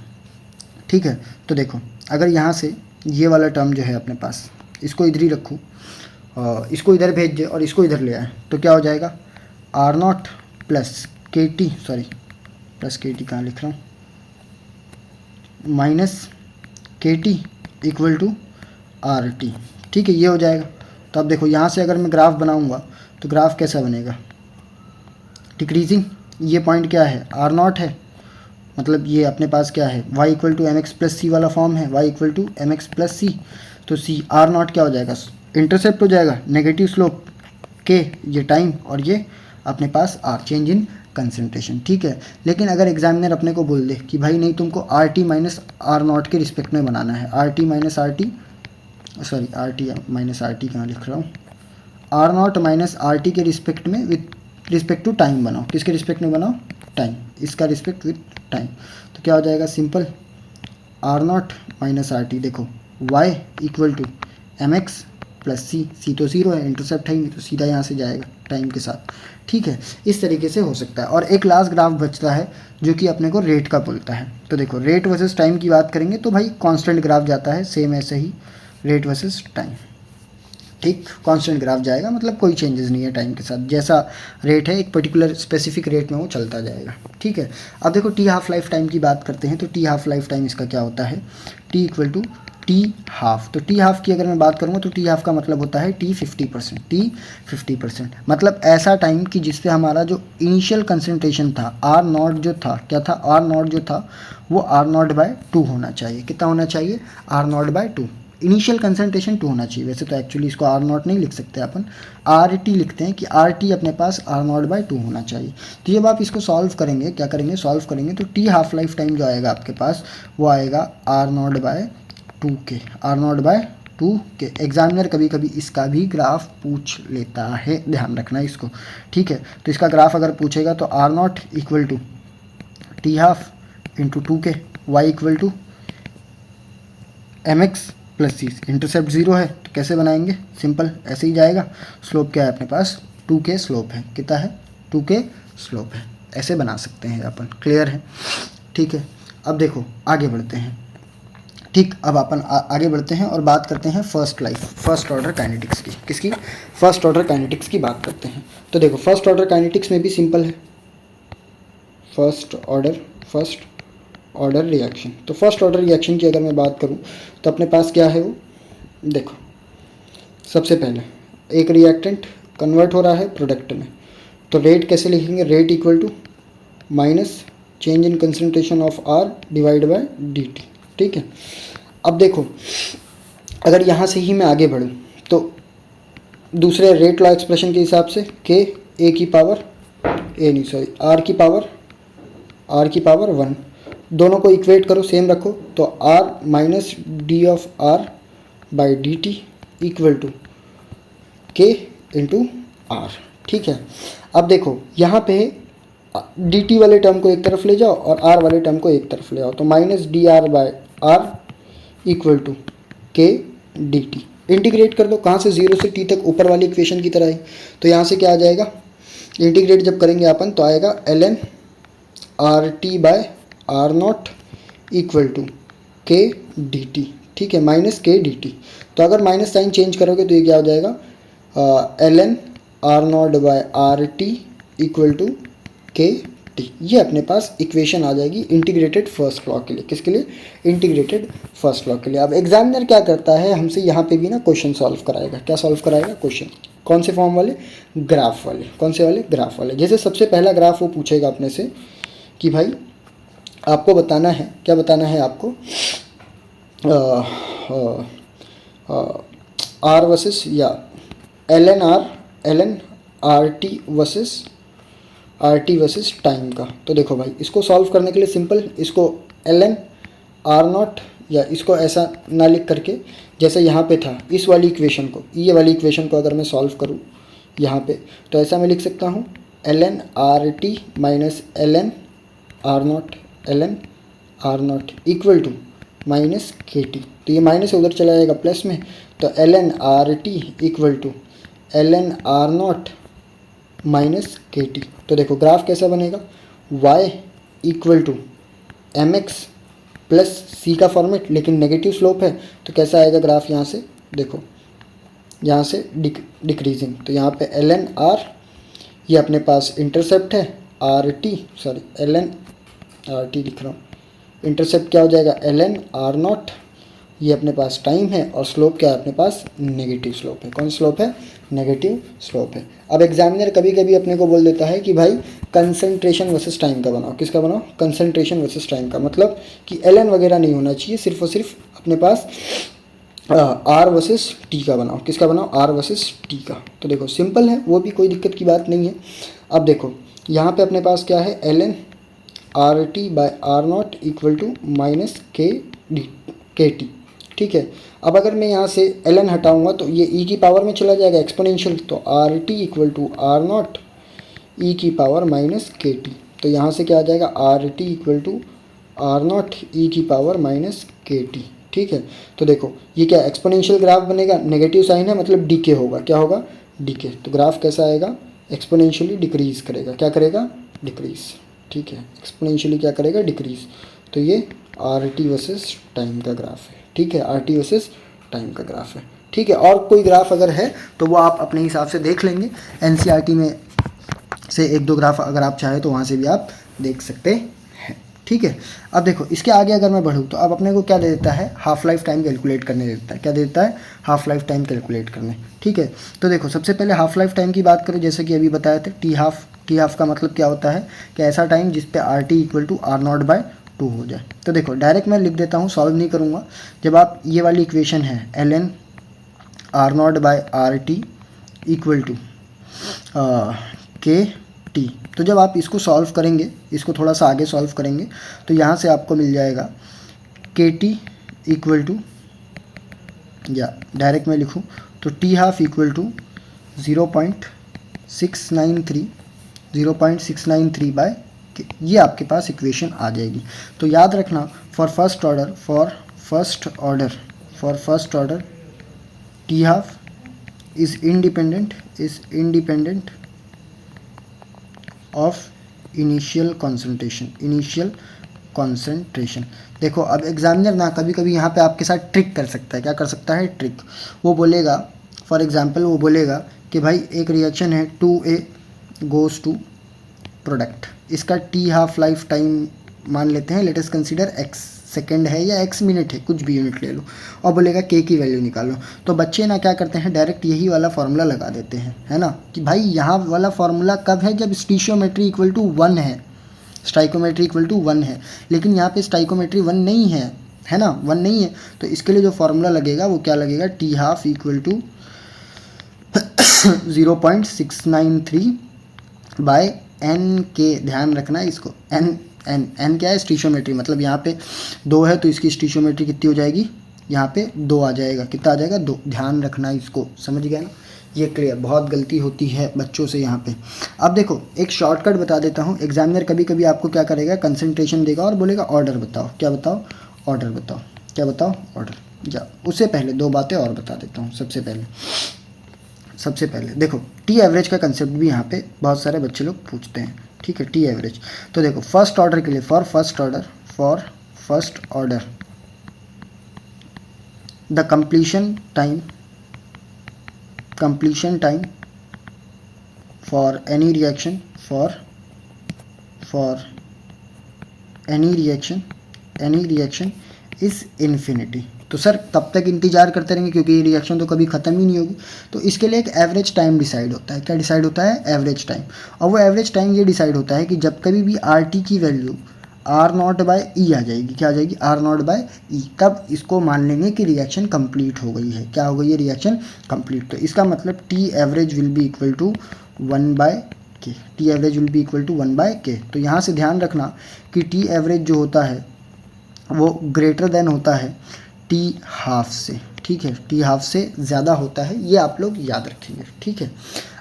ठीक है। तो देखो अगर यहाँ से ये वाला टर्म जो है अपने पास, इसको इधर ही रखूँ, इसको इधर भेज दे और इसको इधर ले आए, तो क्या हो जाएगा, R nought plus K T, sorry plus K T कहाँ लिख रहा हूँ, minus K T equal to R T, ठीक है, ये हो जाएगा। तो अब देखो यहाँ से अगर मैं ग्राफ बनाऊँगा तो ग्राफ कैसा बनेगा, डिक्रीजिंग, ये पॉइंट क्या है, आर नॉट है, मतलब ये अपने पास क्या है, y equal to M X plus C वाला फॉर्म है, y equal to M X plus C, तो सी आर नॉट क्या हो जाएगा, इंटरसेप्ट हो जाएगा, नेगेटिव स्लोप के, ये टाइम और ये अपने पास आर, चेंज इन कंसंट्रेशन, ठीक है। लेकिन अगर एग्जामिनर अपने को बोल दे कि भाई नहीं तुमको R T minus R nought के रिस्पेक्ट में बनाना है, R T minus R T, sorry R T minus R T कहाँ लिख रहा हूँ, R not minus R T के रिस्पेक्ट में विथ रिस्पेक्ट टू टाइम बनाओ, किसके रिस्पेक्ट में बनाओ, टाइम, इसका रिस्पेक्ट विथ टाइम, तो क्या हो जाएगा, simple R not minus R T, देखो y equal to M X plus C, C तो 0 है, इंटरसेप्ट है ही नहीं, तो सीधा यहाँ से जाएगा टाइम के साथ, ठीक है। इस तरीके से हो सकता है। और एक लास्ट ग्राफ बचता है जो कि अपने को रेट का बोलता है। तो देखो रेट वर्सेस टाइम की बात करेंगे तो भाई कांस्टेंट ग्राफ जाता है, सेम ऐसे ही रेट वर्सेस टाइम, ठीक, कांस्टेंट ग्राफ जाएगा, मतलब कोई चेंजेस नहीं है टाइम के साथ, जैसा रेट है एक पर्टिकुलर स्पेसिफिक रेट में वो चलता जाएगा, ठीक है। अब देखो टी हाफ लाइफ टाइम की बात करते हैं, तो टी हाफ लाइफ टाइम इसका क्या होता है, T equal to T half. तो टी हाफ की अगर मैं बात करूँगा तो टी हाफ का मतलब होता है टी 50%, टी 50%, मतलब ऐसा टाइम कि जिस पे हमारा जो इनिशियल कंसंट्रेशन था आर नॉट जो था, क्या था, आर नॉट जो था वो आर नॉट बाय 2 होना चाहिए, कितना होना चाहिए, R nought by 2, initial concentration 2 होना चाहिए। वैसे तो एक्चुअली इसको आर नॉट नहीं लिख सकते अपन, आर टी लिखते हैं कि आर टी अपने पास आर नॉट बाय 2 होना चाहिए। तो जब आप इसको सॉल्व करेंगे, क्या करेंगे, सॉल्व करेंगे तो टी हाफ लाइफ टाइम जो आएगा आपके पास वो आएगा आर नॉट बाय 2 के, आर नॉट बाय 2 के। एग्जामिनर कभी कभी इसका भी ग्राफ पूछ लेता है, ध्यान रखना इसको, ठीक है। तो इसका ग्राफ अगर पूछेगा तो R not equal to T half into 2 के, Y equal to M X plus C, intercept 0 है तो कैसे बनाएंगे, सिंपल ऐसे ही जाएगा, स्लोप क्या है अपने पास 2 के स्लोप है, कितना है 2 के स्लोप है, ऐसे बना सकते हैं अपन, क्लियर है, ठीक है। अब देखो आगे बढ़ते हैं, ठीक, अब अपन आगे बढ़ते हैं और बात करते हैं फर्स्ट ऑर्डर काइनेटिक्स की, किसकी, फर्स्ट ऑर्डर काइनेटिक्स की बात करते हैं। तो देखो फर्स्ट ऑर्डर काइनेटिक्स में भी सिंपल है, फर्स्ट ऑर्डर रिएक्शन। तो फर्स्ट ऑर्डर रिएक्शन की अगर मैं बात करूं तो अपने पास क्या है वो, देखो सबसे पहले एक रिएक्टेंट कन्वर्ट हो रहा है प्रोडक्ट में, तो रेट कैसे लिखेंगे, rate equal to minus change in concentration of R divide by D T, ठीक है। अब देखो अगर यहाँ से ही मैं आगे बढ़ूँ तो दूसरे रेट लॉ एक्सप्रेशन के हिसाब से के ए की पावर आर की पावर 1, दोनों को इक्वेट करो, सेम रखो, तो R minus D of R by D T equal to K into R, ठीक है। अब देखो यहाँ पे डी टी वाले टर्म को एक तरफ ले जाओ और आर वाले टर्म को एक तरफ ले आओ, तो minus D R by R equal to K D T, integrate कर दो, कहाँ से 0 से t तक ऊपर वाली इक्वेशन की तरह है। तो यहाँ से क्या आ जाएगा, इंटीग्रेट जब करेंगे अपन तो आएगा ln R T by R not equal to K D T, ठीक है, माइनस के डी टी। तो अगर माइनस साइन चेंज करोगे तो ये क्या हो जाएगा, ln R nought by R T equal to K T, ये अपने पास इक्वेशन आ जाएगी इंटीग्रेटेड फर्स्ट लॉ के लिए, किसके लिए, इंटीग्रेटेड फर्स्ट लॉ के लिए। अब एग्जामिनर क्या करता है, हमसे यहाँ पे भी ना क्वेश्चन सॉल्व कराएगा, क्या सॉल्व कराएगा, क्वेश्चन, कौन से फॉर्म वाले, ग्राफ वाले, कौन से वाले, ग्राफ वाले। जैसे सबसे पहला ग्राफ वो पूछेगा अपने से कि भाई आपको बताना है, क्या बताना है आपको, आर वर्सेस या L N R T versus time का। तो देखो भाई इसको सॉल्व करने के लिए सिंपल, इसको ln आर नॉट या इसको ऐसा ना लिख करके जैसे यहाँ पे था, इस वाली इक्वेशन को, ये वाली इक्वेशन को अगर मैं सॉल्व करूँ यहाँ पे तो ऐसा मैं लिख सकता हूँ ln R T minus ln R nought, ln R not equal to minus K T. तो ये माइनस उधर चला जाएगा प्लस में, तो ln R T equal to ln R not minus K T. तो देखो ग्राफ कैसा बनेगा, y equal to M X plus C का फॉर्मेट, लेकिन नेगेटिव स्लोप है तो कैसा आएगा ग्राफ, यहाँ से देखो, यहाँ से डिक्रीजिंग। तो यहाँ पे ln आर, ये अपने पास इंटरसेप्ट है R T, sorry ln R T लिख रहा हूँ, इंटरसेप्ट क्या हो जाएगा ln आर नॉट, ये अपने पास टाइम है, और स्लोप क्या है अपने पास, नेगेटिव स्लोप है। कौन स्लोप है, नेगेटिव स्लोप है। अब एग्जामिनर कभी कभी अपने को बोल देता है कि भाई कंसंट्रेशन वर्सेस टाइम का बनाओ, किसका बनाओ, कंसंट्रेशन वर्सेस टाइम का, मतलब कि ln वगैरह नहीं होना चाहिए, सिर्फ और सिर्फ अपने पास आर वर्सेस टी का बनाओ। किसका बनाओ, आर वर्सेस टी का। तो देखो सिंपल है, वो भी कोई दिक्कत की बात नहीं है। अब देखो यहाँ पे अपने पास क्या है, ln R T by R not equal to minus K T, ठीक है। अब अगर मैं यहाँ से ln हटाऊंगा तो ये e की पावर में चला जाएगा एक्सपोनेंशियल, तो R T equal to R naught E की पावर माइनस के टी। तो यहाँ से क्या आ जाएगा, R T equal to R naught E की पावर माइनस के टी, ठीक है। तो देखो ये क्या एक्सपोनेंशियल ग्राफ बनेगा, नेगेटिव साइन है मतलब डीके होगा, क्या होगा, डीके। तो ग्राफ कैसा आएगा, एक्सपोनेंशियली डिक्रीज करेगा, क्या करेगा, डिक्रीज, ठीक है, एक्सपोनेंशियली क्या करेगा, डिक्रीज। तो ये आर टी वर्सेस टाइम का ग्राफ है, ठीक है, आर टी वर्सेस टाइम का ग्राफ है, ठीक है। और कोई ग्राफ अगर है तो वो आप अपने हिसाब से देख लेंगे, एनसीईआरटी में से एक दो ग्राफ अगर आप चाहें तो वहाँ से भी आप देख सकते हैं, ठीक है। अब देखो इसके आगे अगर मैं बढ़ूँ तो अब अपने को क्या दे देता है, हाफ लाइफ टाइम कैलकुलेट करने देता है, क्या देता है, हाफ लाइफ टाइम कैलकुलेट करने, ठीक है। तो देखो सबसे पहले हाफ लाइफ टाइम की बात करें, जैसे कि अभी बताया था टी हाफ का मतलब क्या होता है कि ऐसा टाइम जिस पे R T equal to R nought by 2 हो जाए। तो देखो डायरेक्ट मैं लिख देता हूँ, सॉल्व नहीं करूँगा। जब आप ये वाली इक्वेशन है ln R nought by R T equal to K T, तो जब आप इसको सॉल्व करेंगे, इसको थोड़ा सा आगे सॉल्व करेंगे तो यहाँ से आपको मिल जाएगा के टी इक्वल टू, या डायरेक्ट मैं लिखूँ तो T half equal to 0.693 by, ये आपके पास इक्वेशन आ जाएगी। तो याद रखना for first order T half is independent of initial concentration. देखो अब एग्जामिनर ना कभी कभी यहाँ पे आपके साथ ट्रिक कर सकता है, क्या कर सकता है, ट्रिक। वो बोलेगा फॉर एग्जांपल, वो बोलेगा कि भाई एक रिएक्शन है 2A गोज़ टू प्रोडक्ट, इसका टी हाफ लाइफ टाइम मान लेते हैं, let us consider x second है या x मिनट है, कुछ भी यूनिट ले लो, और बोलेगा k की वैल्यू निकालो। तो बच्चे ना क्या करते हैं, डायरेक्ट यही वाला फार्मूला लगा देते हैं, है ना, कि भाई यहाँ वाला फार्मूला कब है, जब स्टीशियोमेट्री इक्वल टू 1 है, स्टाइकोमेट्री इक्वल टू 1 है, लेकिन यहाँ पे स्टाइकोमेट्री 1 नहीं है, है ना, 1 नहीं है। तो इसके लिए जो फार्मूला लगेगा वो क्या लगेगा, T half equal to 0.693 by N K, ध्यान रखना इसको, एन क्या है, स्टीशियोमेट्री, मतलब यहाँ पे 2 है तो इसकी स्टीशियोमेट्री कितनी हो जाएगी, यहाँ पे 2 आ जाएगा, कितना आ जाएगा, 2। ध्यान रखना इसको, समझ गया ना, ये क्लियर, बहुत गलती होती है बच्चों से यहाँ पे। अब देखो एक शॉर्टकट बता देता हूँ, एग्जामिनर कभी कभी आपको क्या करेगा, कंसंट्रेशन देगा और बोलेगा ऑर्डर बताओ, क्या बताओ, ऑर्डर बताओ, क्या बताओ, ऑर्डर। या उससे पहले 2 बातें और बता देता हूँ। सबसे पहले देखो टी एवरेज का कंसेप्ट भी यहाँ पे बहुत सारे बच्चे लोग पूछते हैं, ठीक है, टी एवरेज। तो देखो फर्स्ट ऑर्डर के लिए, for first order the completion time for any reaction is infinity. तो सर तब तक इंतजार करते रहेंगे क्योंकि ये रिएक्शन तो कभी ख़त्म ही नहीं होगी। तो इसके लिए एक एवरेज टाइम डिसाइड होता है, क्या डिसाइड होता है, एवरेज टाइम। और वो एवरेज टाइम ये डिसाइड होता है कि जब कभी भी आर टी की वैल्यू आर नॉट बाय ई आ जाएगी, क्या आ जाएगी, आर नॉट बाय ई, तब इसको मान लेंगे कि रिएक्शन कंप्लीट हो गई है, क्या हो गई है, रिएक्शन कंप्लीट। तो इसका मतलब T average will be equal to 1 by K, T average will be equal to 1 by K. तो यहाँ से ध्यान रखना कि टी एवरेज जो होता है वो ग्रेटर देन होता है टी हाफ से, ठीक है, टी हाफ से ज़्यादा होता है, ये आप लोग याद रखेंगे, ठीक है।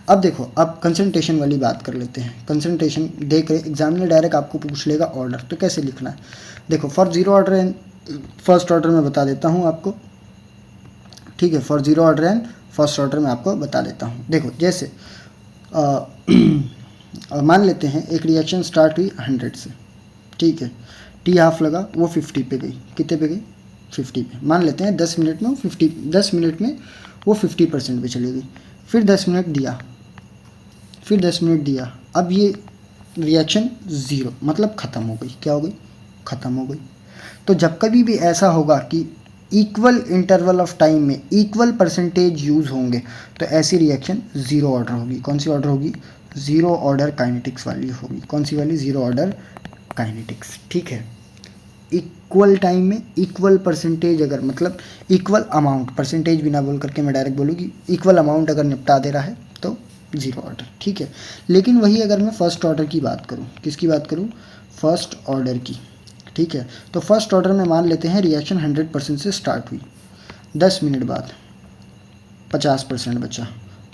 अब देखो, अब कंसंट्रेशन वाली बात कर लेते हैं। कंसंट्रेशन देख रहे एग्जामिनर डायरेक्ट आपको पूछ लेगा ऑर्डर, तो कैसे लिखना है। देखो for zero order and first order में बता देता हूँ आपको, ठीक है। For zero order and first order में आपको बता देता हूँ। देखो जैसे मान लेते हैं एक रिएक्शन स्टार्ट हुई 100 से, ठीक है। टी हाफ लगा, वो 50 पे गई। कितने पे गई? 50 पे। मान लेते हैं 10 मिनट में वो 50% पे चली गई। फिर 10 मिनट दिया, फिर 10 मिनट दिया। अब ये रिएक्शन ज़ीरो, मतलब ख़त्म हो गई। क्या हो गई? ख़त्म हो गई। तो जब कभी भी ऐसा होगा कि इक्वल इंटरवल ऑफ टाइम में इक्वल परसेंटेज यूज़ होंगे, तो ऐसी रिएक्शन ज़ीरो ऑर्डर होगी। कौन सी ऑर्डर होगी? ज़ीरो ऑर्डर काइनेटिक्स वाली होगी। कौन सी वाली? ज़ीरो ऑर्डर काइनेटिक्स, ठीक है। इक्वल टाइम में इक्वल परसेंटेज, अगर मतलब इक्वल अमाउंट, परसेंटेज भी ना बोल करके मैं डायरेक्ट बोलूँगी इक्वल अमाउंट अगर निपटा दे रहा है तो ज़ीरो ऑर्डर, ठीक है। लेकिन वही अगर मैं फर्स्ट ऑर्डर की बात करूँ, किसकी बात करूँ? फर्स्ट ऑर्डर की, ठीक है। तो फर्स्ट ऑर्डर में मान लेते हैं रिएक्शन 100% से स्टार्ट हुई, 10 मिनट बाद 50% बचा।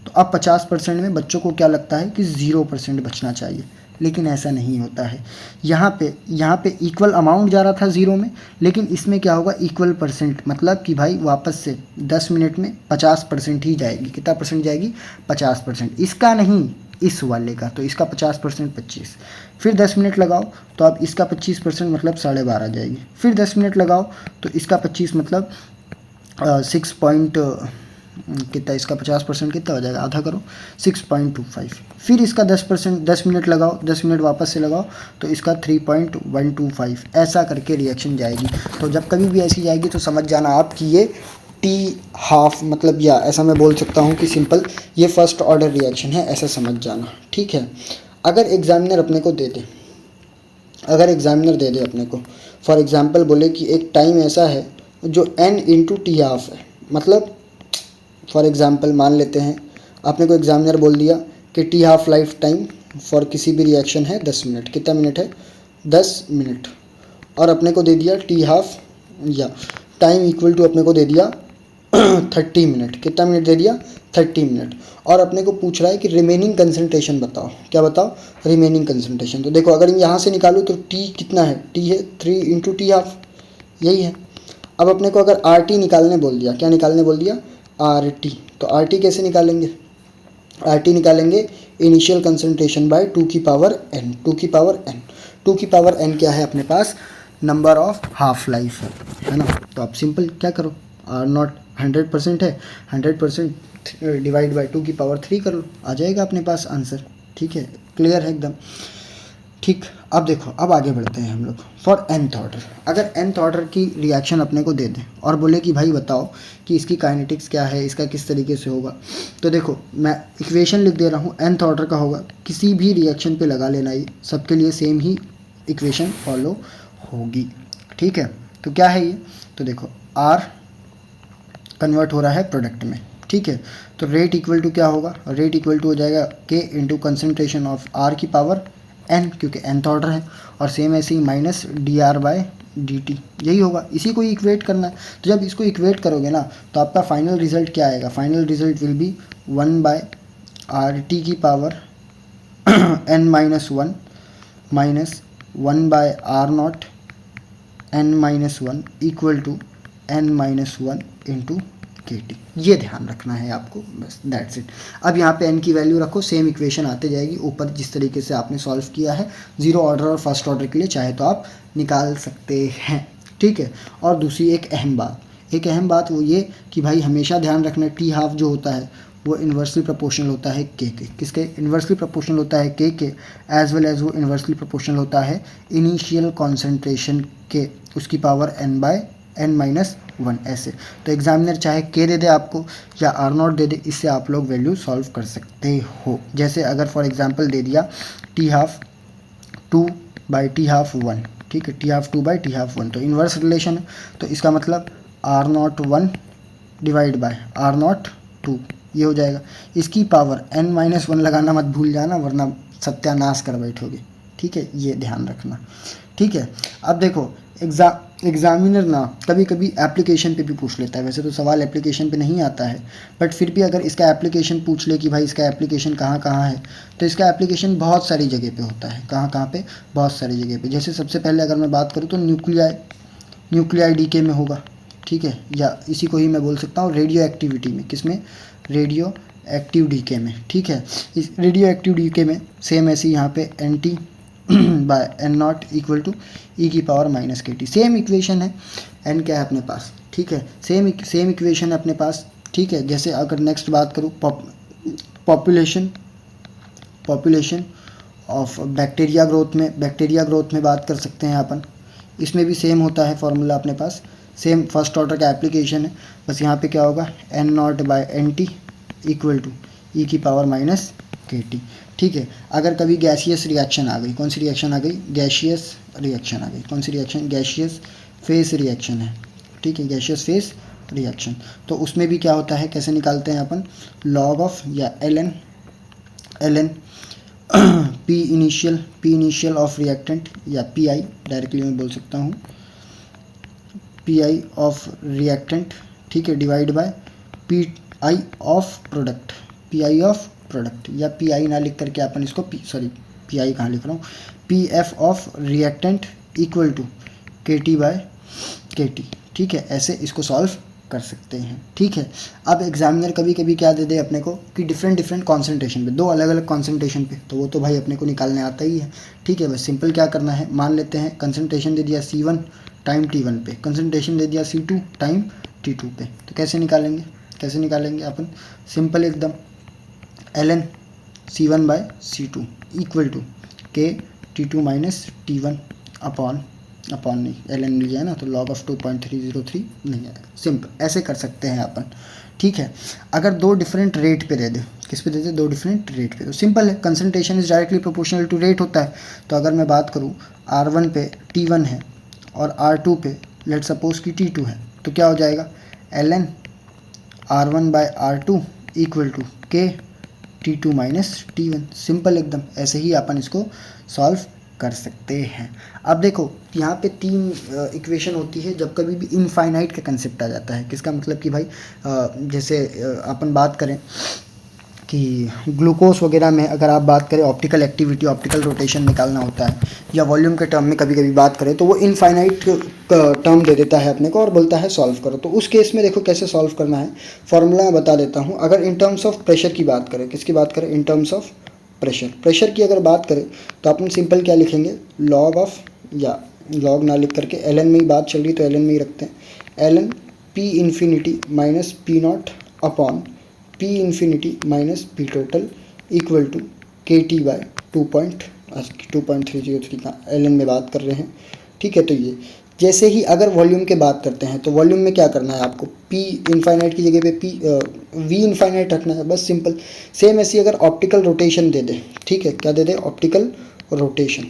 तो अब 50% में बच्चों को क्या लगता है कि 0% बचना चाहिए, लेकिन ऐसा नहीं होता है। यहाँ पे इक्वल अमाउंट जा रहा था ज़ीरो में, लेकिन इसमें क्या होगा? इक्वल परसेंट, मतलब कि भाई वापस से 10 मिनट में 50% ही जाएगी। कितना परसेंट जाएगी? 50%। इसका नहीं, इस वाले का। तो इसका 50% 25। फिर 10 मिनट लगाओ तो अब इसका 25% मतलब 12.5 जाएगी। फिर 10 मिनट लगाओ तो इसका 25 मतलब 6 पॉइंट कितना, इसका 50% कितना हो जाएगा? आधा करो, 6.25। फिर इसका 10%, 10 मिनट लगाओ, 10 मिनट वापस से लगाओ तो इसका 3.125। ऐसा करके रिएक्शन जाएगी। तो जब कभी भी ऐसी जाएगी तो समझ जाना आप कि ये टी हाफ, मतलब या ऐसा मैं बोल सकता हूँ कि सिंपल ये फर्स्ट ऑर्डर रिएक्शन है, ऐसा समझ जाना, ठीक है। अगर एग्जामिनर अपने को दे दे, अगर एग्जामिनर दे दे अपने को, फॉर एग्जांपल बोले कि एक टाइम ऐसा है जो n इंटू टी हाफ है, मतलब फॉर एग्जांपल मान लेते हैं आपने को एग्जामिनर बोल दिया कि T half life time for किसी भी रिएक्शन है 10 मिनट। कितना मिनट है? 10 मिनट। और अपने को दे दिया टी हाफ या टाइम इक्वल टू अपने को दे दिया 30 मिनट। कितना मिनट दे दिया? 30 मिनट। और अपने को पूछ रहा है कि रिमेनिंग कंसंट्रेशन बताओ। क्या बताओ? Remaining concentration. तो देखो अगर यहाँ से निकालूँ तो टी कितना है? टी है 3 इंटू टी हाफ, यही है। अब अपने को अगर आर टी निकालने बोल दिया, क्या निकालने बोल दिया? Are T. तो आर टी कैसे निकालेंगे? आर टी निकालेंगे इनिशियल कंसंट्रेशन बाय 2 की पावर n। 2 की पावर n, 2 की पावर n क्या है अपने पास? नंबर ऑफ हाफ लाइफ है ना। तो आप सिंपल क्या करो, आर नॉट 100% है, 100% डिवाइड बाय 2 की पावर 3 कर लो, आ जाएगा अपने पास आंसर, ठीक है। क्लियर है एकदम, ठीक। अब देखो, अब आगे बढ़ते हैं हम लोग फॉर nth ऑर्डर। अगर nth ऑर्डर की रिएक्शन अपने को दे दें और बोले कि भाई बताओ कि इसकी काइनेटिक्स क्या है, इसका किस तरीके से होगा, तो देखो मैं इक्वेशन लिख दे रहा हूँ। nth ऑर्डर का होगा, किसी भी रिएक्शन पे लगा लेना, ये सबके लिए सेम ही इक्वेशन फॉलो होगी, ठीक है। तो क्या है ये? तो देखो R कन्वर्ट हो रहा है प्रोडक्ट में, ठीक है। तो रेट इक्वल टू क्या होगा? रेट इक्वल टू हो जाएगा K into concentration of R की पावर n, क्योंकि nth ऑर्डर है, और सेम ऐसे ही माइनस dr बाय dt, यही होगा। इसी को ही इक्वेट करना है। तो जब इसको इक्वेट करोगे ना तो आपका फाइनल रिजल्ट क्या आएगा? Final result will be 1 by R T की power n minus 1 minus 1 by R naught n minus 1 equal to n minus 1 into K T. ये ध्यान रखना है आपको, बस दैट्स इट। अब यहाँ पे n की वैल्यू रखो, सेम इक्वेशन आते जाएगी ऊपर जिस तरीके से आपने सॉल्व किया है जीरो ऑर्डर और फर्स्ट ऑर्डर के लिए, चाहे तो आप निकाल सकते हैं, ठीक है। और दूसरी एक अहम बात वो ये कि भाई हमेशा ध्यान रखना टी हाफ जो होता है वो इन्वर्सली प्रोपोर्शनल होता है के। किसके? इन्वर्सली प्रोपोर्शनल होता है के एज वेल एज वो इन्वर्सली प्रोपोर्शनल होता है इनिशियल कॉन्सेंट्रेशन के, उसकी power n by n minus 1 ऐसे। तो एग्जामिनर चाहे के दे दे आपको या आर नॉट दे दे, इससे आप लोग वैल्यू सॉल्व कर सकते हो। जैसे अगर फॉर एग्जांपल दे दिया T half 2 by T half 1, ठीक है, T half 2 by T half 1, तो इन्वर्स रिलेशन है। तो इसका मतलब R nought 1 divide by R nought 2, ये हो जाएगा। इसकी पावर n माइनस 1 लगाना मत भूल जाना, वरना सत्यानाश कर बैठोगे, ठीक है, ये ध्यान रखना, ठीक है। अब देखो एग्जामिनर ना कभी कभी एप्लीकेशन पे भी पूछ लेता है। वैसे तो सवाल एप्लीकेशन पे नहीं आता है, बट फिर भी अगर इसका एप्लीकेशन पूछ ले कि भाई इसका एप्लीकेशन कहाँ कहाँ है, तो इसका एप्लीकेशन बहुत सारी जगह पे होता है। कहाँ कहाँ पे? बहुत सारी जगह पे। जैसे सबसे पहले अगर मैं बात करूँ तो न्यूक्लियाई डीके में होगा, ठीक है, या इसी को ही मैं बोल सकता हूँ रेडियो एक्टिविटी में। किसमें? रेडियो एक्टिव डीके में, ठीक है। इस रेडियो एक्टिव डीके में सेम ऐसे यहाँ पे NT by N not equal to e की power minus K T. Same equation है, एन क्या है अपने पास, ठीक है, सेम इक्वेशन है अपने पास, ठीक है। जैसे अगर नेक्स्ट बात करूँ पॉपुलेशन ऑफ बैक्टीरिया ग्रोथ में बात कर सकते हैं अपन। इसमें भी सेम होता है फॉर्मूला अपने पास, सेम फर्स्ट ऑर्डर का एप्लीकेशन है। बस यहाँ पे क्या होगा, N not by N T equal to e की पावर माइनस के टी, ठीक है। अगर कभी गैसियस रिएक्शन आ गई, कौन सी रिएक्शन आ गई? गैसियस रिएक्शन आ गई। कौन सी रिएक्शन? गैसियस फेस रिएक्शन है, ठीक है, गैसियस फेस रिएक्शन। तो उसमें भी क्या होता है, कैसे निकालते हैं अपन? लॉग ऑफ या L N P initial of reactant, या पी आई डायरेक्टली मैं बोल सकता हूँ, पी आई ऑफ रिएक्टेंट, ठीक है, divide by P I of product, P I of product, या पी आई ना लिख करके अपन इसको पी आई कहाँ लिख रहा हूँ, P F of reactant equal to K T by K T, ठीक है। ऐसे इसको सॉल्व कर सकते हैं, ठीक है। अब एग्जामिनर कभी कभी क्या दे दे अपने को कि डिफरेंट कॉन्सेंट्रेशन पे, दो अलग अलग कॉन्सेंट्रेशन पे, तो वो तो भाई अपने को निकालने आता ही है, ठीक है। बस सिंपल क्या करना है, मान लेते हैं कंसंट्रेशन दे दिया C1 टाइम T1 पे, कंसंट्रेशन दे दिया C2 टाइम T2 पे, तो कैसे निकालेंगे अपन? सिंपल एकदम, ln C1 by C2 equal to K T2 minus T1 upon नहीं, ln लिया है ना, तो log ऑफ 2.303 नहीं है। सिंपल ऐसे कर सकते हैं अपन, ठीक है। अगर दो डिफरेंट रेट पे दे दे, किस पे दे दे? दो डिफरेंट रेट पे, तो सिंपल है, concentration is directly proportional to rate होता है। तो अगर मैं बात करूँ R1 पे T1 है और R2 पे लेट सपोज कि T2 है, तो क्या हो जाएगा? ln R1 bye R2 equal to K T2 minus T1। Simple एकदम, ऐसे ही अपन इसको सॉल्व कर सकते हैं। अब देखो यहाँ पे तीन इक्वेशन होती है जब कभी भी इनफाइनाइट का कंसेप्ट आ जाता है। किसका मतलब कि भाई जैसे अपन बात करें कि ग्लूकोज वगैरह में अगर आप बात करें ऑप्टिकल एक्टिविटी, ऑप्टिकल रोटेशन निकालना होता है, या वॉल्यूम के टर्म में कभी कभी बात करें, तो वो इनफाइनाइट टर्म दे देता है अपने को और बोलता है सॉल्व करो। तो उस केस में देखो कैसे सॉल्व करना है, फॉर्मूला मैं बता देता हूँ। अगर इन टर्म्स ऑफ प्रेशर की बात करें, किसकी बात करें? इन टर्म्स ऑफ प्रेशर की अगर बात करें तो अपन सिंपल क्या लिखेंगे, लॉग ऑफ, या लॉग ना लिख करके एल में ही बात चल रही तो एल में ही रखते हैं, L P infinity minus P nought upon P infinity minus P total equal to K T by 2.303 का एल में बात कर रहे हैं, ठीक है। तो ये जैसे ही अगर वॉल्यूम के बात करते हैं तो वॉल्यूम में क्या करना है आपको, पी इनफाइनाइट की जगह पे वी इनफाइनाइट रखना है, बस सिंपल। सेम ऐसी अगर ऑप्टिकल रोटेशन दे दे, ठीक है, क्या दे दे? ऑप्टिकल रोटेशन,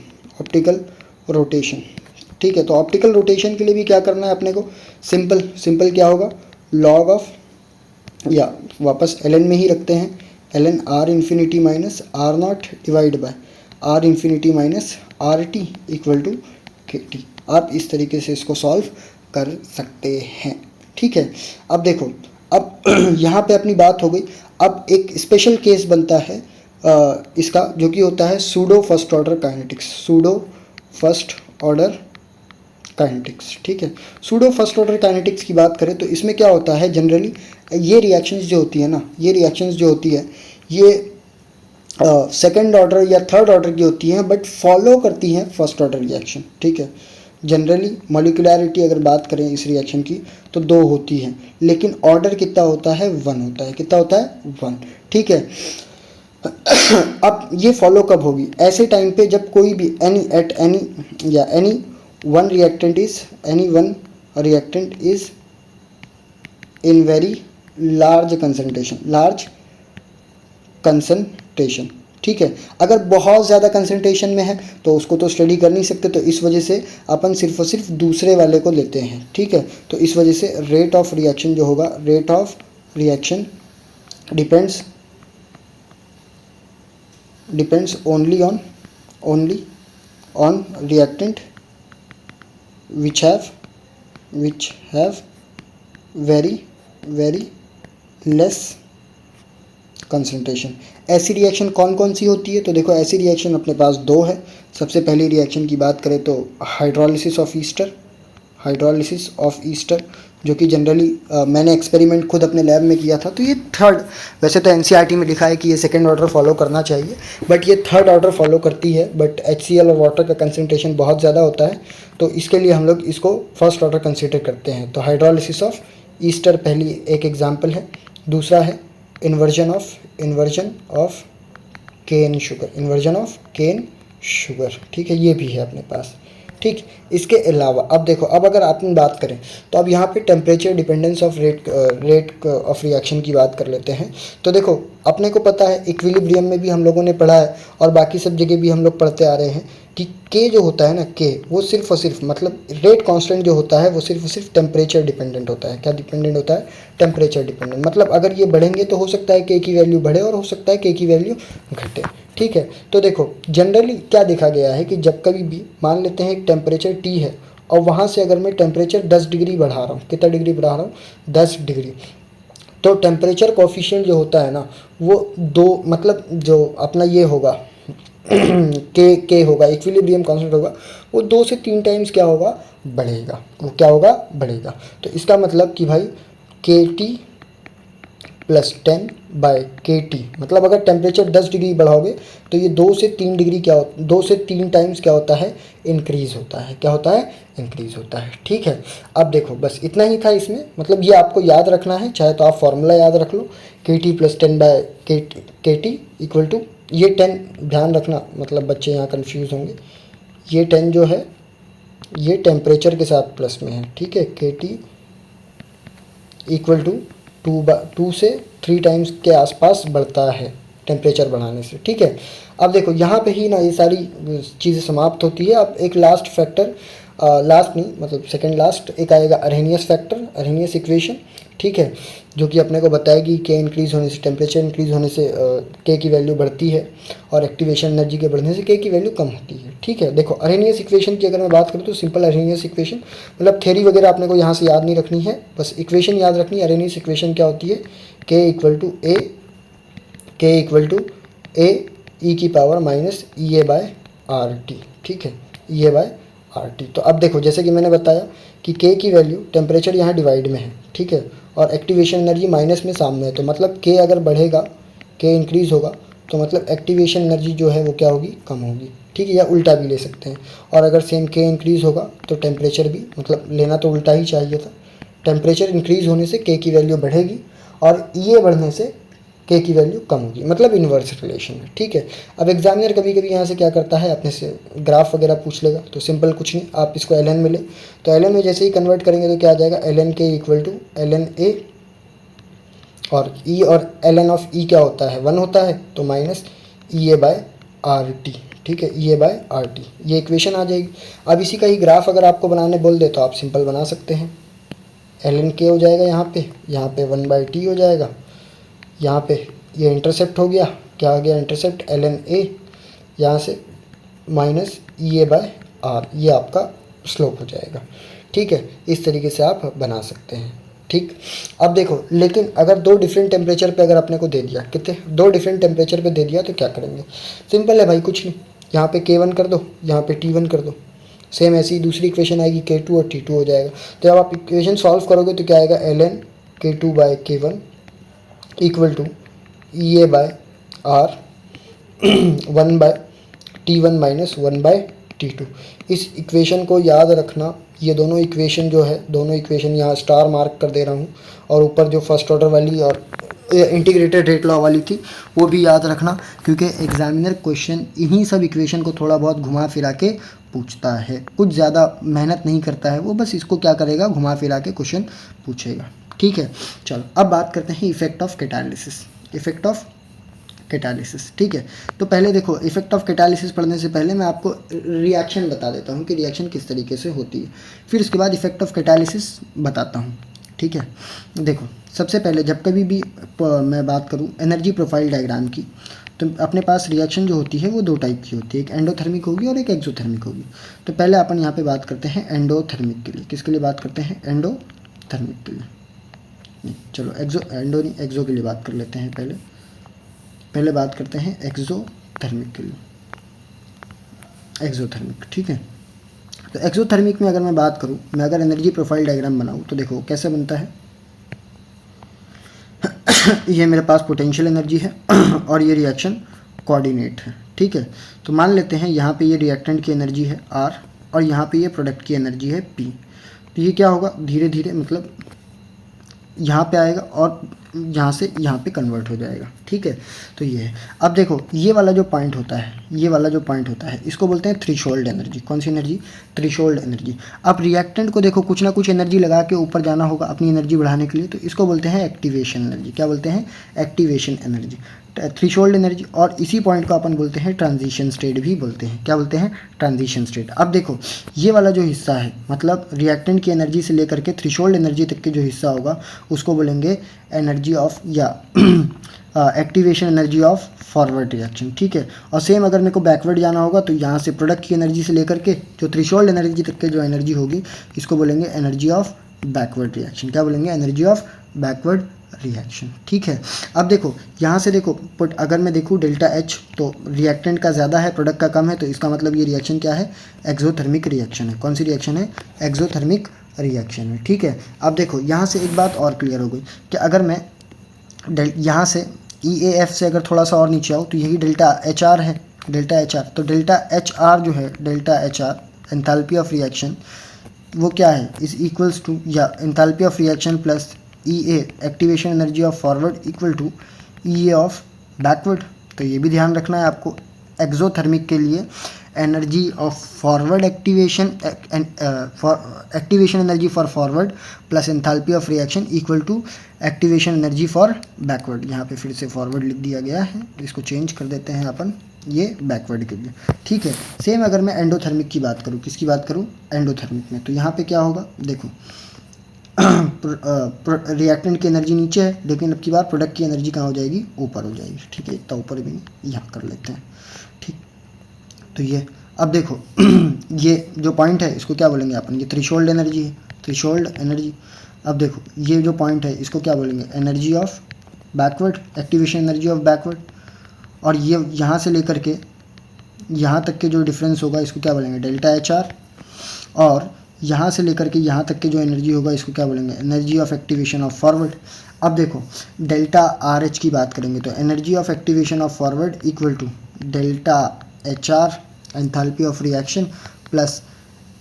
ठीक है। तो ऑप्टिकल रोटेशन के लिए भी क्या करना है अपने को, सिंपल क्या होगा, लॉग ऑफ, या वापस एल में ही रखते हैं, L R infinity minus R nought divide by R infinity minus R T equal to K T. आप इस तरीके से इसको सॉल्व कर सकते हैं, ठीक है। अब देखो, अब यहाँ पे अपनी बात हो गई। अब एक स्पेशल केस बनता है इसका, जो कि होता है सूडो फर्स्ट ऑर्डर काइनेटिक्स, ठीक है। सूडो फर्स्ट ऑर्डर काइनेटिक्स की बात करें तो इसमें क्या होता है, जनरली ये रिएक्शंस जो होती है ना, ये सेकंड ऑर्डर या थर्ड ऑर्डर की होती हैं, बट फॉलो करती हैं फर्स्ट ऑर्डर रिएक्शन, ठीक है। जनरली मॉलिक्यूलैरिटी अगर बात करें इस रिएक्शन की तो 2 होती हैं, लेकिन ऑर्डर कितना होता है? 1 होता है। कितना होता है? 1, ठीक है। अब ये फॉलो कब होगी? ऐसे टाइम पे जब कोई भी any one reactant is in very large concentration, ठीक है। अगर बहुत ज़्यादा कंसंट्रेशन में है तो उसको तो स्टडी कर नहीं सकते, तो इस वजह से अपन सिर्फ और सिर्फ दूसरे वाले को लेते हैं, ठीक है। तो इस वजह से रेट ऑफ रिएक्शन जो होगा, rate of reaction depends only on which have very very less concentration. ऐसी रिएक्शन कौन कौन सी होती है? तो देखो ऐसी रिएक्शन अपने पास दो है। सबसे पहली रिएक्शन की बात करें तो हाइड्रोलिसिस ऑफ ईस्टर, जो कि जनरली मैंने एक्सपेरिमेंट खुद अपने लैब में किया था। तो ये थर्ड, वैसे तो एनसीईआरटी में लिखा है कि ये सेकंड ऑर्डर फॉलो करना चाहिए, बट ये थर्ड ऑर्डर फॉलो करती है। बट HCl और वाटर का कंसंट्रेशन बहुत ज़्यादा होता है, तो इसके लिए हम लोग इसको फर्स्ट ऑर्डर कंसिडर करते हैं। तो हाइड्रोलिसिस ऑफ ईस्टर पहली एक एग्जाम्पल है। दूसरा है इन्वर्जन ऑफ केन शुगर, ठीक है, ये भी है अपने पास। ठीक, इसके अलावा अब देखो, अब अगर आपने बात करें तो अब यहाँ पे temperature dependence of rate of reaction की बात कर लेते हैं। तो देखो अपने को पता है, इक्विलिब्रियम में भी हम लोगों ने पढ़ा है और बाकी सब जगह भी हम लोग पढ़ते आ रहे हैं कि के जो होता है ना, के वो सिर्फ और सिर्फ मतलब रेट कांस्टेंट जो होता है वो सिर्फ और सिर्फ टेम्परेचर डिपेंडेंट होता है। क्या डिपेंडेंट होता है? Temperature dependent. मतलब अगर ये बढ़ेंगे तो हो सकता है के की वैल्यू बढ़े और हो सकता है के की वैल्यू घटे। ठीक है, तो देखो जनरली क्या देखा गया है कि जब कभी भी मान लेते हैं एक टेम्परेचर T है और वहाँ से अगर मैं टेम्परेचर 10 डिग्री बढ़ा रहा हूँ, कितना डिग्री बढ़ा रहा हूँ? 10 डिग्री। तो टेम्परेचर कोफिशिएंट जो होता है ना, वो दो, मतलब जो अपना ये होगा के होगा, इक्विलिब्रियम कांस्टेंट होगा, वो 2 से 3 टाइम्स क्या होगा? बढ़ेगा। वो क्या होगा? बढ़ेगा। तो इसका मतलब कि भाई KT प्लस 10 बाय KT, मतलब अगर टेम्परेचर 10 डिग्री बढ़ाओगे तो ये 2 से 3 डिग्री क्या हो, 2 से 3 टाइम्स क्या होता है? इंक्रीज़ होता है। क्या होता है? इंक्रीज़ होता है। ठीक है, अब देखो बस इतना ही था इसमें, मतलब ये आपको याद रखना है, चाहे तो आप फॉर्मूला याद रख लो, KT plus 10 by KT equal to, ये 10 ध्यान रखना, मतलब बच्चे यहाँ कन्फ्यूज़ होंगे, ये 10 जो है ये टेम्परेचर के साथ प्लस में है। ठीक है, KT इक्वल टू 2 से 3 टाइम्स के आसपास बढ़ता है टेम्परेचर बढ़ाने से। ठीक है, अब देखो यहाँ पे ही ना ये सारी चीज़ें समाप्त होती है। अब एक लास्ट फैक्टर, लास्ट नहीं मतलब सेकंड लास्ट, एक आएगा अरहेनियस फैक्टर, अरहेनियस इक्वेशन। ठीक है, जो कि अपने को बताएगी के इंक्रीज़ होने से, टेम्परेचर इंक्रीज़ होने से के की वैल्यू बढ़ती है और एक्टिवेशन एनर्जी के बढ़ने से के की वैल्यू कम होती है। ठीक है, देखो अरहेनियस इक्वेशन की अगर मैं बात करूँ तो सिंपल अरहेनियस इक्वेशन, मतलब थ्योरी वगैरह अपने को यहाँ से याद नहीं रखनी है, बस इक्वेशन याद रखनी है। अरहेनियस इक्वेशन क्या होती है? के इक्वल टू ए ई की power minus E A by R T. ठीक है, ई ए बाय आर टी। तो अब देखो जैसे कि मैंने बताया कि के की वैल्यू, टेम्परेचर यहाँ डिवाइड में है, ठीक है, और एक्टिवेशन एनर्जी माइनस में सामने है, तो मतलब के अगर बढ़ेगा, के इंक्रीज़ होगा, तो मतलब एक्टिवेशन एनर्जी जो है वो क्या होगी? कम होगी। ठीक है, या उल्टा भी ले सकते हैं। और अगर सेम के इंक्रीज़ होगा तो टेम्परेचर भी, मतलब लेना तो उल्टा ही चाहिए था, टेम्परेचर इंक्रीज़ होने से के की वैल्यू बढ़ेगी और ई ए बढ़ने से के की वैल्यू कम होगी, मतलब इन्वर्स रिलेशन है। ठीक है, अब एग्जामिनर कभी कभी यहाँ से क्या करता है, अपने से ग्राफ वगैरह पूछ लेगा, तो सिंपल कुछ नहीं, आप इसको एल एन में ले, तो एल एन में जैसे ही कन्वर्ट करेंगे तो क्या आ जाएगा? L N K equal to L N A, और ई और एल एन ऑफ ई क्या होता है? 1 होता है, तो minus E A by R T. ठीक है, ई ए बाय आर टी, ये इक्वेशन आ जाएगी। अब इसी का ही ग्राफ अगर आपको बनाने बोल दे तो आप सिंपल बना सकते हैं, एल एन के हो जाएगा यहाँ पे 1 बाई टी हो जाएगा, यहाँ पे ये इंटरसेप्ट हो गया, क्या आ गया इंटरसेप्ट? एल एन ए, यहाँ से minus E A by R, ये आपका स्लोप हो जाएगा। ठीक है, इस तरीके से आप बना सकते हैं। ठीक, अब देखो लेकिन अगर 2 डिफरेंट टेम्परेचर पे अगर आपने को दे दिया, कितने 2 डिफरेंट टेम्परेचर पे दे दिया, तो क्या करेंगे? सिंपल है भाई, कुछ नहीं, यहाँ पे K1 कर दो, यहाँ पे T1 कर दो, सेम ऐसी दूसरी इक्वेशन आएगी, K2 और T2 हो जाएगा। तो जब आप इक्वेशन सॉल्व करोगे तो क्या आएगा? ln K2 by K1 equal to E A by R 1 by T1 minus 1 by T2। इस इक्वेशन को याद रखना, ये दोनों इक्वेशन जो है, दोनों इक्वेशन यहाँ स्टार मार्क कर दे रहा हूँ, और ऊपर जो फर्स्ट ऑर्डर वाली और इंटीग्रेटेड रेट लॉ वाली थी वो भी याद रखना, क्योंकि एग्जामिनर क्वेश्चन इन्हीं सब इक्वेशन को थोड़ा बहुत घुमा फिरा के पूछता है, कुछ ज़्यादा मेहनत नहीं करता है वो, बस इसको क्या करेगा? घुमा फिरा के क्वेश्चन पूछेगा। ठीक है, चलो अब बात करते हैं effect of catalysis. Effect of catalysis, ठीक है, तो पहले देखो इफेक्ट ऑफ कैटालिसिस पढ़ने से पहले मैं आपको रिएक्शन बता देता हूँ कि रिएक्शन किस तरीके से होती है, फिर उसके बाद इफेक्ट ऑफ कैटालिसिस बताता हूँ। ठीक है, देखो सबसे पहले जब कभी भी मैं बात करूँ एनर्जी प्रोफाइल डायग्राम की, तो अपने पास रिएक्शन जो होती है वो दो टाइप की होती है, एक एंडोथर्मिक होगी और एक एक्सोथर्मिक होगी। तो पहले अपन यहाँ पे बात करते हैं एंडोथर्मिक के लिए। किसके लिए बात करते हैं? एंडोथर्मिक के लिए। नहीं, चलो एंडो नहीं, एक्सो के लिए बात कर लेते हैं। पहले बात करते हैं एक्सोथर्मिक के लिए। एक्सोथर्मिक, ठीक है। तो एक्सोथर्मिक में अगर मैं बात करूँ, मैं अगर एनर्जी प्रोफाइल डायग्राम बनाऊँ तो देखो कैसे बनता है। ये मेरे पास पोटेंशियल एनर्जी है और ये रिएक्शन कोऑर्डिनेट है, ठीक है। तो मान लेते हैं यहाँ पे ये रिएक्टेंट की एनर्जी है R और यहाँ पे ये प्रोडक्ट की एनर्जी है P। तो ये क्या होगा, धीरे धीरे मतलब यहाँ पे आएगा और यहाँ से यहाँ पे कन्वर्ट हो जाएगा, ठीक है। तो ये है। अब देखो ये वाला जो पॉइंट होता है, ये वाला जो पॉइंट होता है, इसको बोलते हैं थ्रेशोल्ड एनर्जी। कौन सी एनर्जी? Threshold energy. अब रिएक्टेंट को देखो कुछ ना कुछ एनर्जी लगा के ऊपर जाना होगा अपनी एनर्जी बढ़ाने के लिए, तो इसको बोलते हैं एक्टिवेशन एनर्जी। क्या बोलते हैं? Activation energy, threshold energy. और इसी पॉइंट को अपन बोलते हैं ट्रांजिशन स्टेट भी बोलते हैं। क्या बोलते हैं? Transition state. अब देखो ये वाला जो हिस्सा है, मतलब रिएक्टेंट की एनर्जी से लेकर के थ्रेशोल्ड एनर्जी तक के जो हिस्सा होगा उसको बोलेंगे एनर्जी ऑफ या activation energy of forward reaction, ठीक है। और सेम अगर मेरे को बैकवर्ड जाना होगा तो यहाँ से प्रोडक्ट की एनर्जी से लेकर के जो थ्रेशोल्ड एनर्जी तक के जो एनर्जी होगी इसको बोलेंगे एनर्जी ऑफ बैकवर्ड रिएक्शन। क्या बोलेंगे? एनर्जी ऑफ बैकवर्ड रिएक्शन, ठीक है। अब देखो यहाँ से देखो अगर मैं देखूँ डेल्टा H तो रिएक्टेंट का ज़्यादा है, प्रोडक्ट का कम है, तो इसका मतलब ये रिएक्शन क्या है? एक्सोथर्मिक रिएक्शन है। कौन सी रिएक्शन है? एक्सोथर्मिक रिएक्शन है, ठीक है। अब देखो यहाँ से एक बात और क्लियर हो गई कि अगर मैं यहाँ से EAF से अगर थोड़ा सा और नीचे आओ तो यही डेल्टा HR है, डेल्टा HR। तो डेल्टा HR जो है, delta HR enthalpy of reaction, वो क्या है? इज इक्वल्स टू या enthalpy of reaction plus EA activation energy of forward equal to EA of backward. तो ये भी ध्यान रखना है आपको। एक्सोथर्मिक के लिए energy of forward activation activation energy for forward plus enthalpy of reaction equal to activation energy for backward. यहाँ पे फिर से फॉरवर्ड लिख दिया गया है तो इसको चेंज कर देते हैं अपन, ये बैकवर्ड के लिए, ठीक है। सेम अगर मैं एंडोथर्मिक की बात करूँ, किसकी बात करूँ? एंडोथर्मिक में। तो यहाँ पे क्या होगा देखो रिएक्टेंट की एनर्जी नीचे है, लेकिन अब की बार प्रोडक्ट की एनर्जी कहाँ हो जाएगी? ऊपर हो जाएगी, ठीक है। इतना ऊपर भी नहीं, यहाँ कर लेते हैं, ठीक। तो ये अब देखो ये जो पॉइंट है इसको क्या बोलेंगे अपन? ये थ्रेशोल्ड एनर्जी है, थ्रेशोल्ड एनर्जी। अब देखो ये जो पॉइंट है इसको क्या बोलेंगे? Energy of backward, activation energy of backward. और ये यहाँ से लेकर के यहाँ तक के जो डिफरेंस होगा इसको क्या बोलेंगे? Delta HR। और यहाँ से लेकर के यहाँ तक के जो एनर्जी होगा इसको क्या बोलेंगे? Energy of activation of forward. अब देखो डेल्टा RH की बात करेंगे तो energy of activation of forward equal to delta HR enthalpy of reaction plus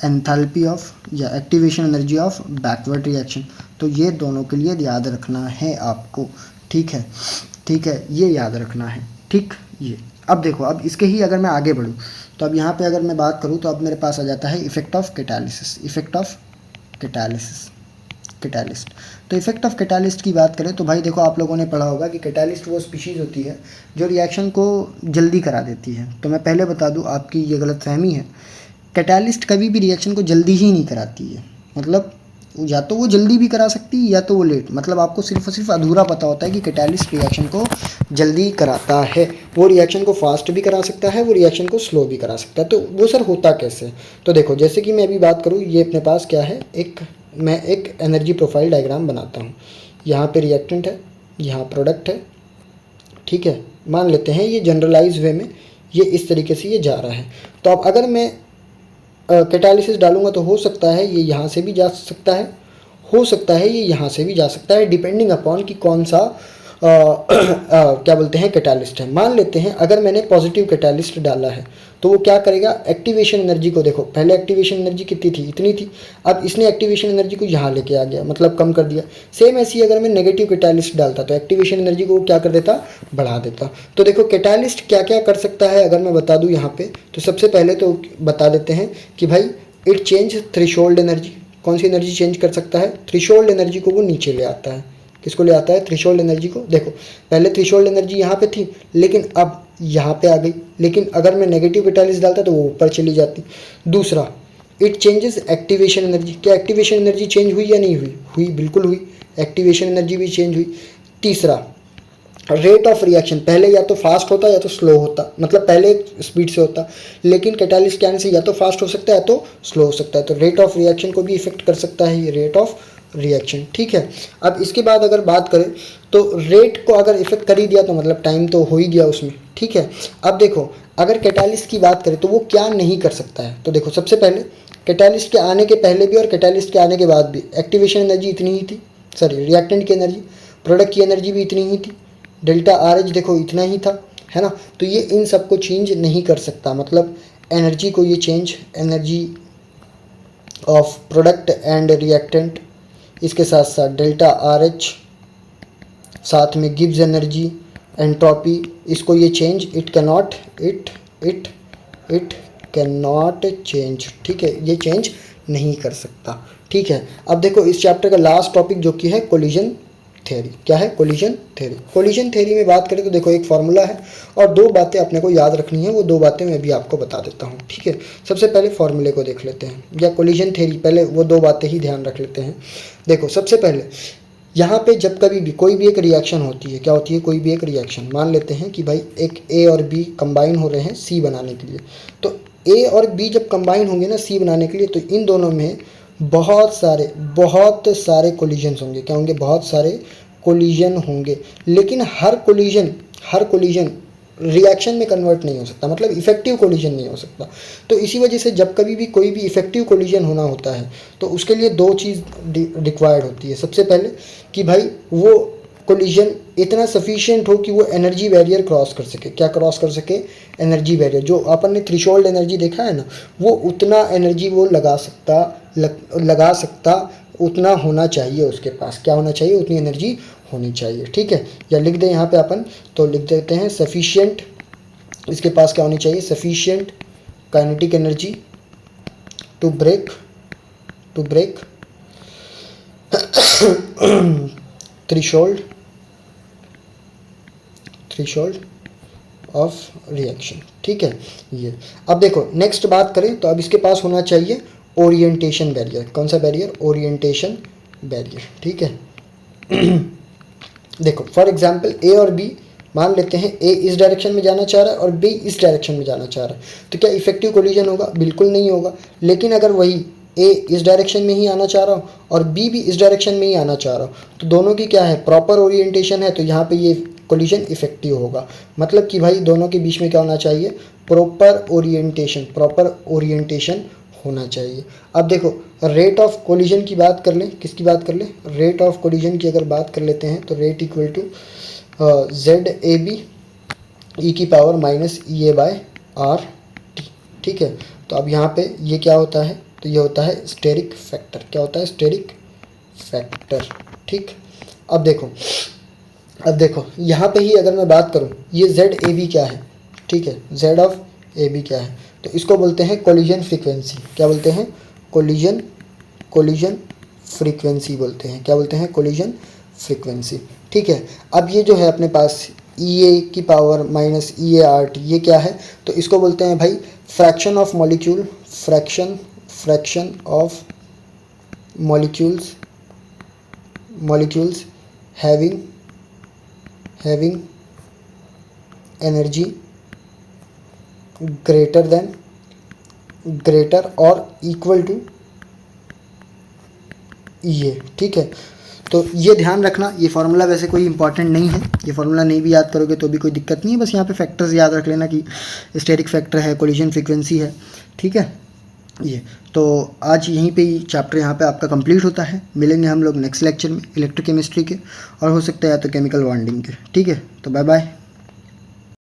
enthalpy of या activation energy of backward reaction. तो ये दोनों के लिए याद रखना है आपको, ठीक है, ठीक है, ये याद रखना है, ठीक। ये अब देखो, अब इसके ही अगर मैं आगे बढ़ूँ तो अब यहाँ पे अगर मैं बात करूँ तो अब मेरे पास आ जाता है effect of catalysis. Effect of catalysis, catalyst. तो इफेक्ट ऑफ कैटालिस्ट की बात करें तो भाई देखो आप लोगों ने पढ़ा होगा कि कैटालिस्ट वो स्पीशीज़ होती है जो रिएक्शन को जल्दी करा देती है। तो मैं पहले बता दूँ, आपकी ये गलतफहमी है, कैटालिस्ट कभी भी रिएक्शन को जल्दी ही नहीं कराती है। मतलब या तो वो जल्दी भी करा सकती है या तो वो लेट, मतलब आपको सिर्फ और सिर्फ अधूरा पता होता है कि कैटालिस्ट रिएक्शन को जल्दी कराता है। वो रिएक्शन को फास्ट भी करा सकता है, वो रिएक्शन को स्लो भी करा सकता है। तो वो सर होता कैसे? तो देखो जैसे कि मैं अभी बात करूँ, ये अपने पास क्या है, मैं एक एनर्जी प्रोफाइल डायग्राम बनाता हूँ। यहाँ पे रिएक्टेंट है, यहाँ प्रोडक्ट है, ठीक है। मान लेते हैं ये जनरलाइज वे में ये इस तरीके से ये जा रहा है। तो अब अगर मैं कैटालिसिस डालूंगा तो हो सकता है ये यहाँ से भी जा सकता है, हो सकता है ये यहाँ से भी जा सकता है, डिपेंडिंग अपॉन कि कौन सा क्या बोलते हैं कैटालिस्ट है। मान लेते हैं अगर मैंने पॉजिटिव कैटालिस्ट डाला है तो वो क्या करेगा, एक्टिवेशन एनर्जी को देखो, पहले एक्टिवेशन एनर्जी कितनी थी, इतनी थी, अब इसने एक्टिवेशन एनर्जी को यहाँ लेके आ गया, मतलब कम कर दिया। सेम ऐसे ही अगर मैं नेगेटिव कैटालिस्ट डालता तो एक्टिवेशन एनर्जी को क्या कर देता, बढ़ा देता। तो देखो कैटालिस्ट क्या क्या कर सकता है अगर मैं बता दूँ यहाँ पे, तो सबसे पहले तो बता देते हैं कि भाई इट चेंज थ्रेशोल्ड एनर्जी। कौन सी एनर्जी चेंज कर सकता है? थ्रेशोल्ड एनर्जी को वो नीचे ले आता है। किसको ले आता है? थ्रेशोल्ड एनर्जी को। देखो पहले थ्रेशोल्ड एनर्जी यहाँ पे थी लेकिन अब यहाँ पे आ गई, लेकिन अगर मैं नेगेटिव कैटालिस्ट डालता तो वो ऊपर चली जाती। दूसरा, इट चेंजेस एक्टिवेशन एनर्जी। क्या एक्टिवेशन एनर्जी चेंज हुई या नहीं हुई? हुई, बिल्कुल हुई, एक्टिवेशन एनर्जी भी चेंज हुई। तीसरा, रेट ऑफ रिएक्शन पहले या तो फास्ट होता या तो स्लो होता, मतलब पहले स्पीड से होता, लेकिन कैटालिस्ट के आने से या तो फास्ट हो सकता है या तो स्लो हो सकता है। तो रेट ऑफ रिएक्शन को भी इफेक्ट कर सकता है ये रेट ऑफ रिएक्शन, ठीक है। अब इसके बाद अगर बात करें तो रेट को अगर इफेक्ट कर ही दिया तो मतलब टाइम तो हो ही गया उसमें, ठीक है। अब देखो अगर कैटालिस्ट की बात करें तो वो क्या नहीं कर सकता है, तो देखो सबसे पहले कैटालिस्ट के आने के पहले भी और कैटालिस्ट के आने के बाद भी एक्टिवेशन एनर्जी इतनी ही थी, सॉरी रिएक्टेंट की एनर्जी, प्रोडक्ट की एनर्जी भी इतनी ही थी, डेल्टा आर एच देखो इतना ही था, है ना। तो ये इन सब को चेंज नहीं कर सकता, मतलब एनर्जी को ये change, energy of product and reactant, इसके साथ साथ डेल्टा आर एच, साथ में गिब्स एनर्जी, एंट्रोपी, इसको ये change it can not change, ठीक है, ये चेंज नहीं कर सकता, ठीक है। अब देखो इस चैप्टर का लास्ट टॉपिक जो कि है कोलिजन थ्योरी, क्या है कोलिजन थ्योरी। कोलिजन थ्योरी में बात करें तो देखो एक फार्मूला है और दो बातें अपने को याद रखनी है, वो दो बातें मैं भी आपको बता देता हूँ, ठीक है। सबसे पहले फार्मूले को देख लेते हैं, या कोलिजन थ्योरी पहले वो दो बातें ही ध्यान रख लेते हैं। देखो सबसे पहले यहाँ पे जब कभी भी कोई भी एक रिएक्शन होती है, क्या होती है, कोई भी एक रिएक्शन, मान लेते हैं कि भाई एक ए और बी कंबाइन हो रहे हैं सी बनाने के लिए, तो ए और बी जब कंबाइन होंगे ना सी बनाने के लिए, तो इन दोनों में बहुत सारे कोलिजन्स होंगे, क्या होंगे, बहुत सारे कोलिजन होंगे, लेकिन हर कोलिजन रिएक्शन में कन्वर्ट नहीं हो सकता, मतलब इफेक्टिव कोलिजन नहीं हो सकता। तो इसी वजह से जब कभी भी कोई भी इफेक्टिव कोलिजन होना होता है तो उसके लिए दो चीज़ रिक्वायर्ड होती है। सबसे पहले कि भाई वो कोलिजन इतना सफिशिएंट हो कि वो एनर्जी बैरियर क्रॉस कर सके, क्या क्रॉस कर सके, एनर्जी बैरियर, जो अपन ने थ्रेशोल्ड एनर्जी देखा है ना, वो उतना एनर्जी वो लगा सकता उतना होना चाहिए उसके पास, क्या होना चाहिए, उतनी एनर्जी होनी चाहिए, ठीक है। या लिख दें यहाँ पे अपन, तो लिख देते हैं सफिशिएंट, इसके पास क्या होनी चाहिए, sufficient kinetic energy to break threshold of reaction, ठीक है ये। अब देखो नेक्स्ट बात करें तो अब इसके पास होना चाहिए ओरिएंटेशन बैरियर, कौन सा बैरियर, ओरिएंटेशन बैरियर, ठीक है। देखो फॉर एग्जांपल ए और बी, मान लेते हैं ए इस डायरेक्शन में जाना चाह रहा है और बी इस डायरेक्शन में जाना चाह रहा है, तो क्या इफेक्टिव कोलिजन होगा, बिल्कुल नहीं होगा। लेकिन अगर वही ए इस डायरेक्शन में ही आना चाह रहा हो और बी भी इस डायरेक्शन में ही आना चाह रहा हो, तो दोनों की क्या है, प्रॉपर ओरिएंटेशन है, तो यहाँ पे ये कोलिजन इफेक्टिव होगा। मतलब कि भाई दोनों के बीच में क्या होना चाहिए, प्रॉपर ओरिएंटेशन होना चाहिए। अब देखो रेट ऑफ कोलिजन की बात कर लें, किसकी बात कर लें, रेट ऑफ कोलिजन की अगर बात कर लेते हैं तो rate equal to ZAB e की पावर माइनस EA/RT, ठीक है। तो अब यहाँ पे ये क्या होता है, तो ये होता है स्टेरिक फैक्टर, क्या होता है, स्टेरिक फैक्टर, ठीक। अब देखो यहाँ पे ही अगर मैं बात करूँ, ये ZAB क्या है, ठीक है, Z ऑफ AB क्या है, तो इसको बोलते हैं कोलिजन फ्रीक्वेंसी, क्या बोलते हैं, कोलिजन फ्रीक्वेंसी बोलते हैं, क्या बोलते हैं, कोलिजन फ्रीक्वेंसी, ठीक है। अब ये जो है अपने पास EA की पावर माइनस EA/RT, ये क्या है, तो इसको बोलते हैं भाई fraction of molecule, fraction of molecules having energy greater और इक्वल टू EA, ठीक है। तो ये ध्यान रखना, ये फार्मूला वैसे कोई इंपॉर्टेंट नहीं है, ये फार्मूला नहीं भी याद करोगे तो भी कोई दिक्कत नहीं है, बस यहाँ पे फैक्टर्स याद रख लेना कि स्टेरिक फैक्टर है, कोलिजन फ्रीक्वेंसी है, ठीक है। ये तो आज यहीं पे ही चैप्टर यहाँ पे आपका कंप्लीट होता है। मिलेंगे हम लोग नेक्स्ट लेक्चर में इलेक्ट्रोकेमिस्ट्री के, और हो सकता है या तो केमिकल बॉन्डिंग के, ठीक है। तो बाय बाय।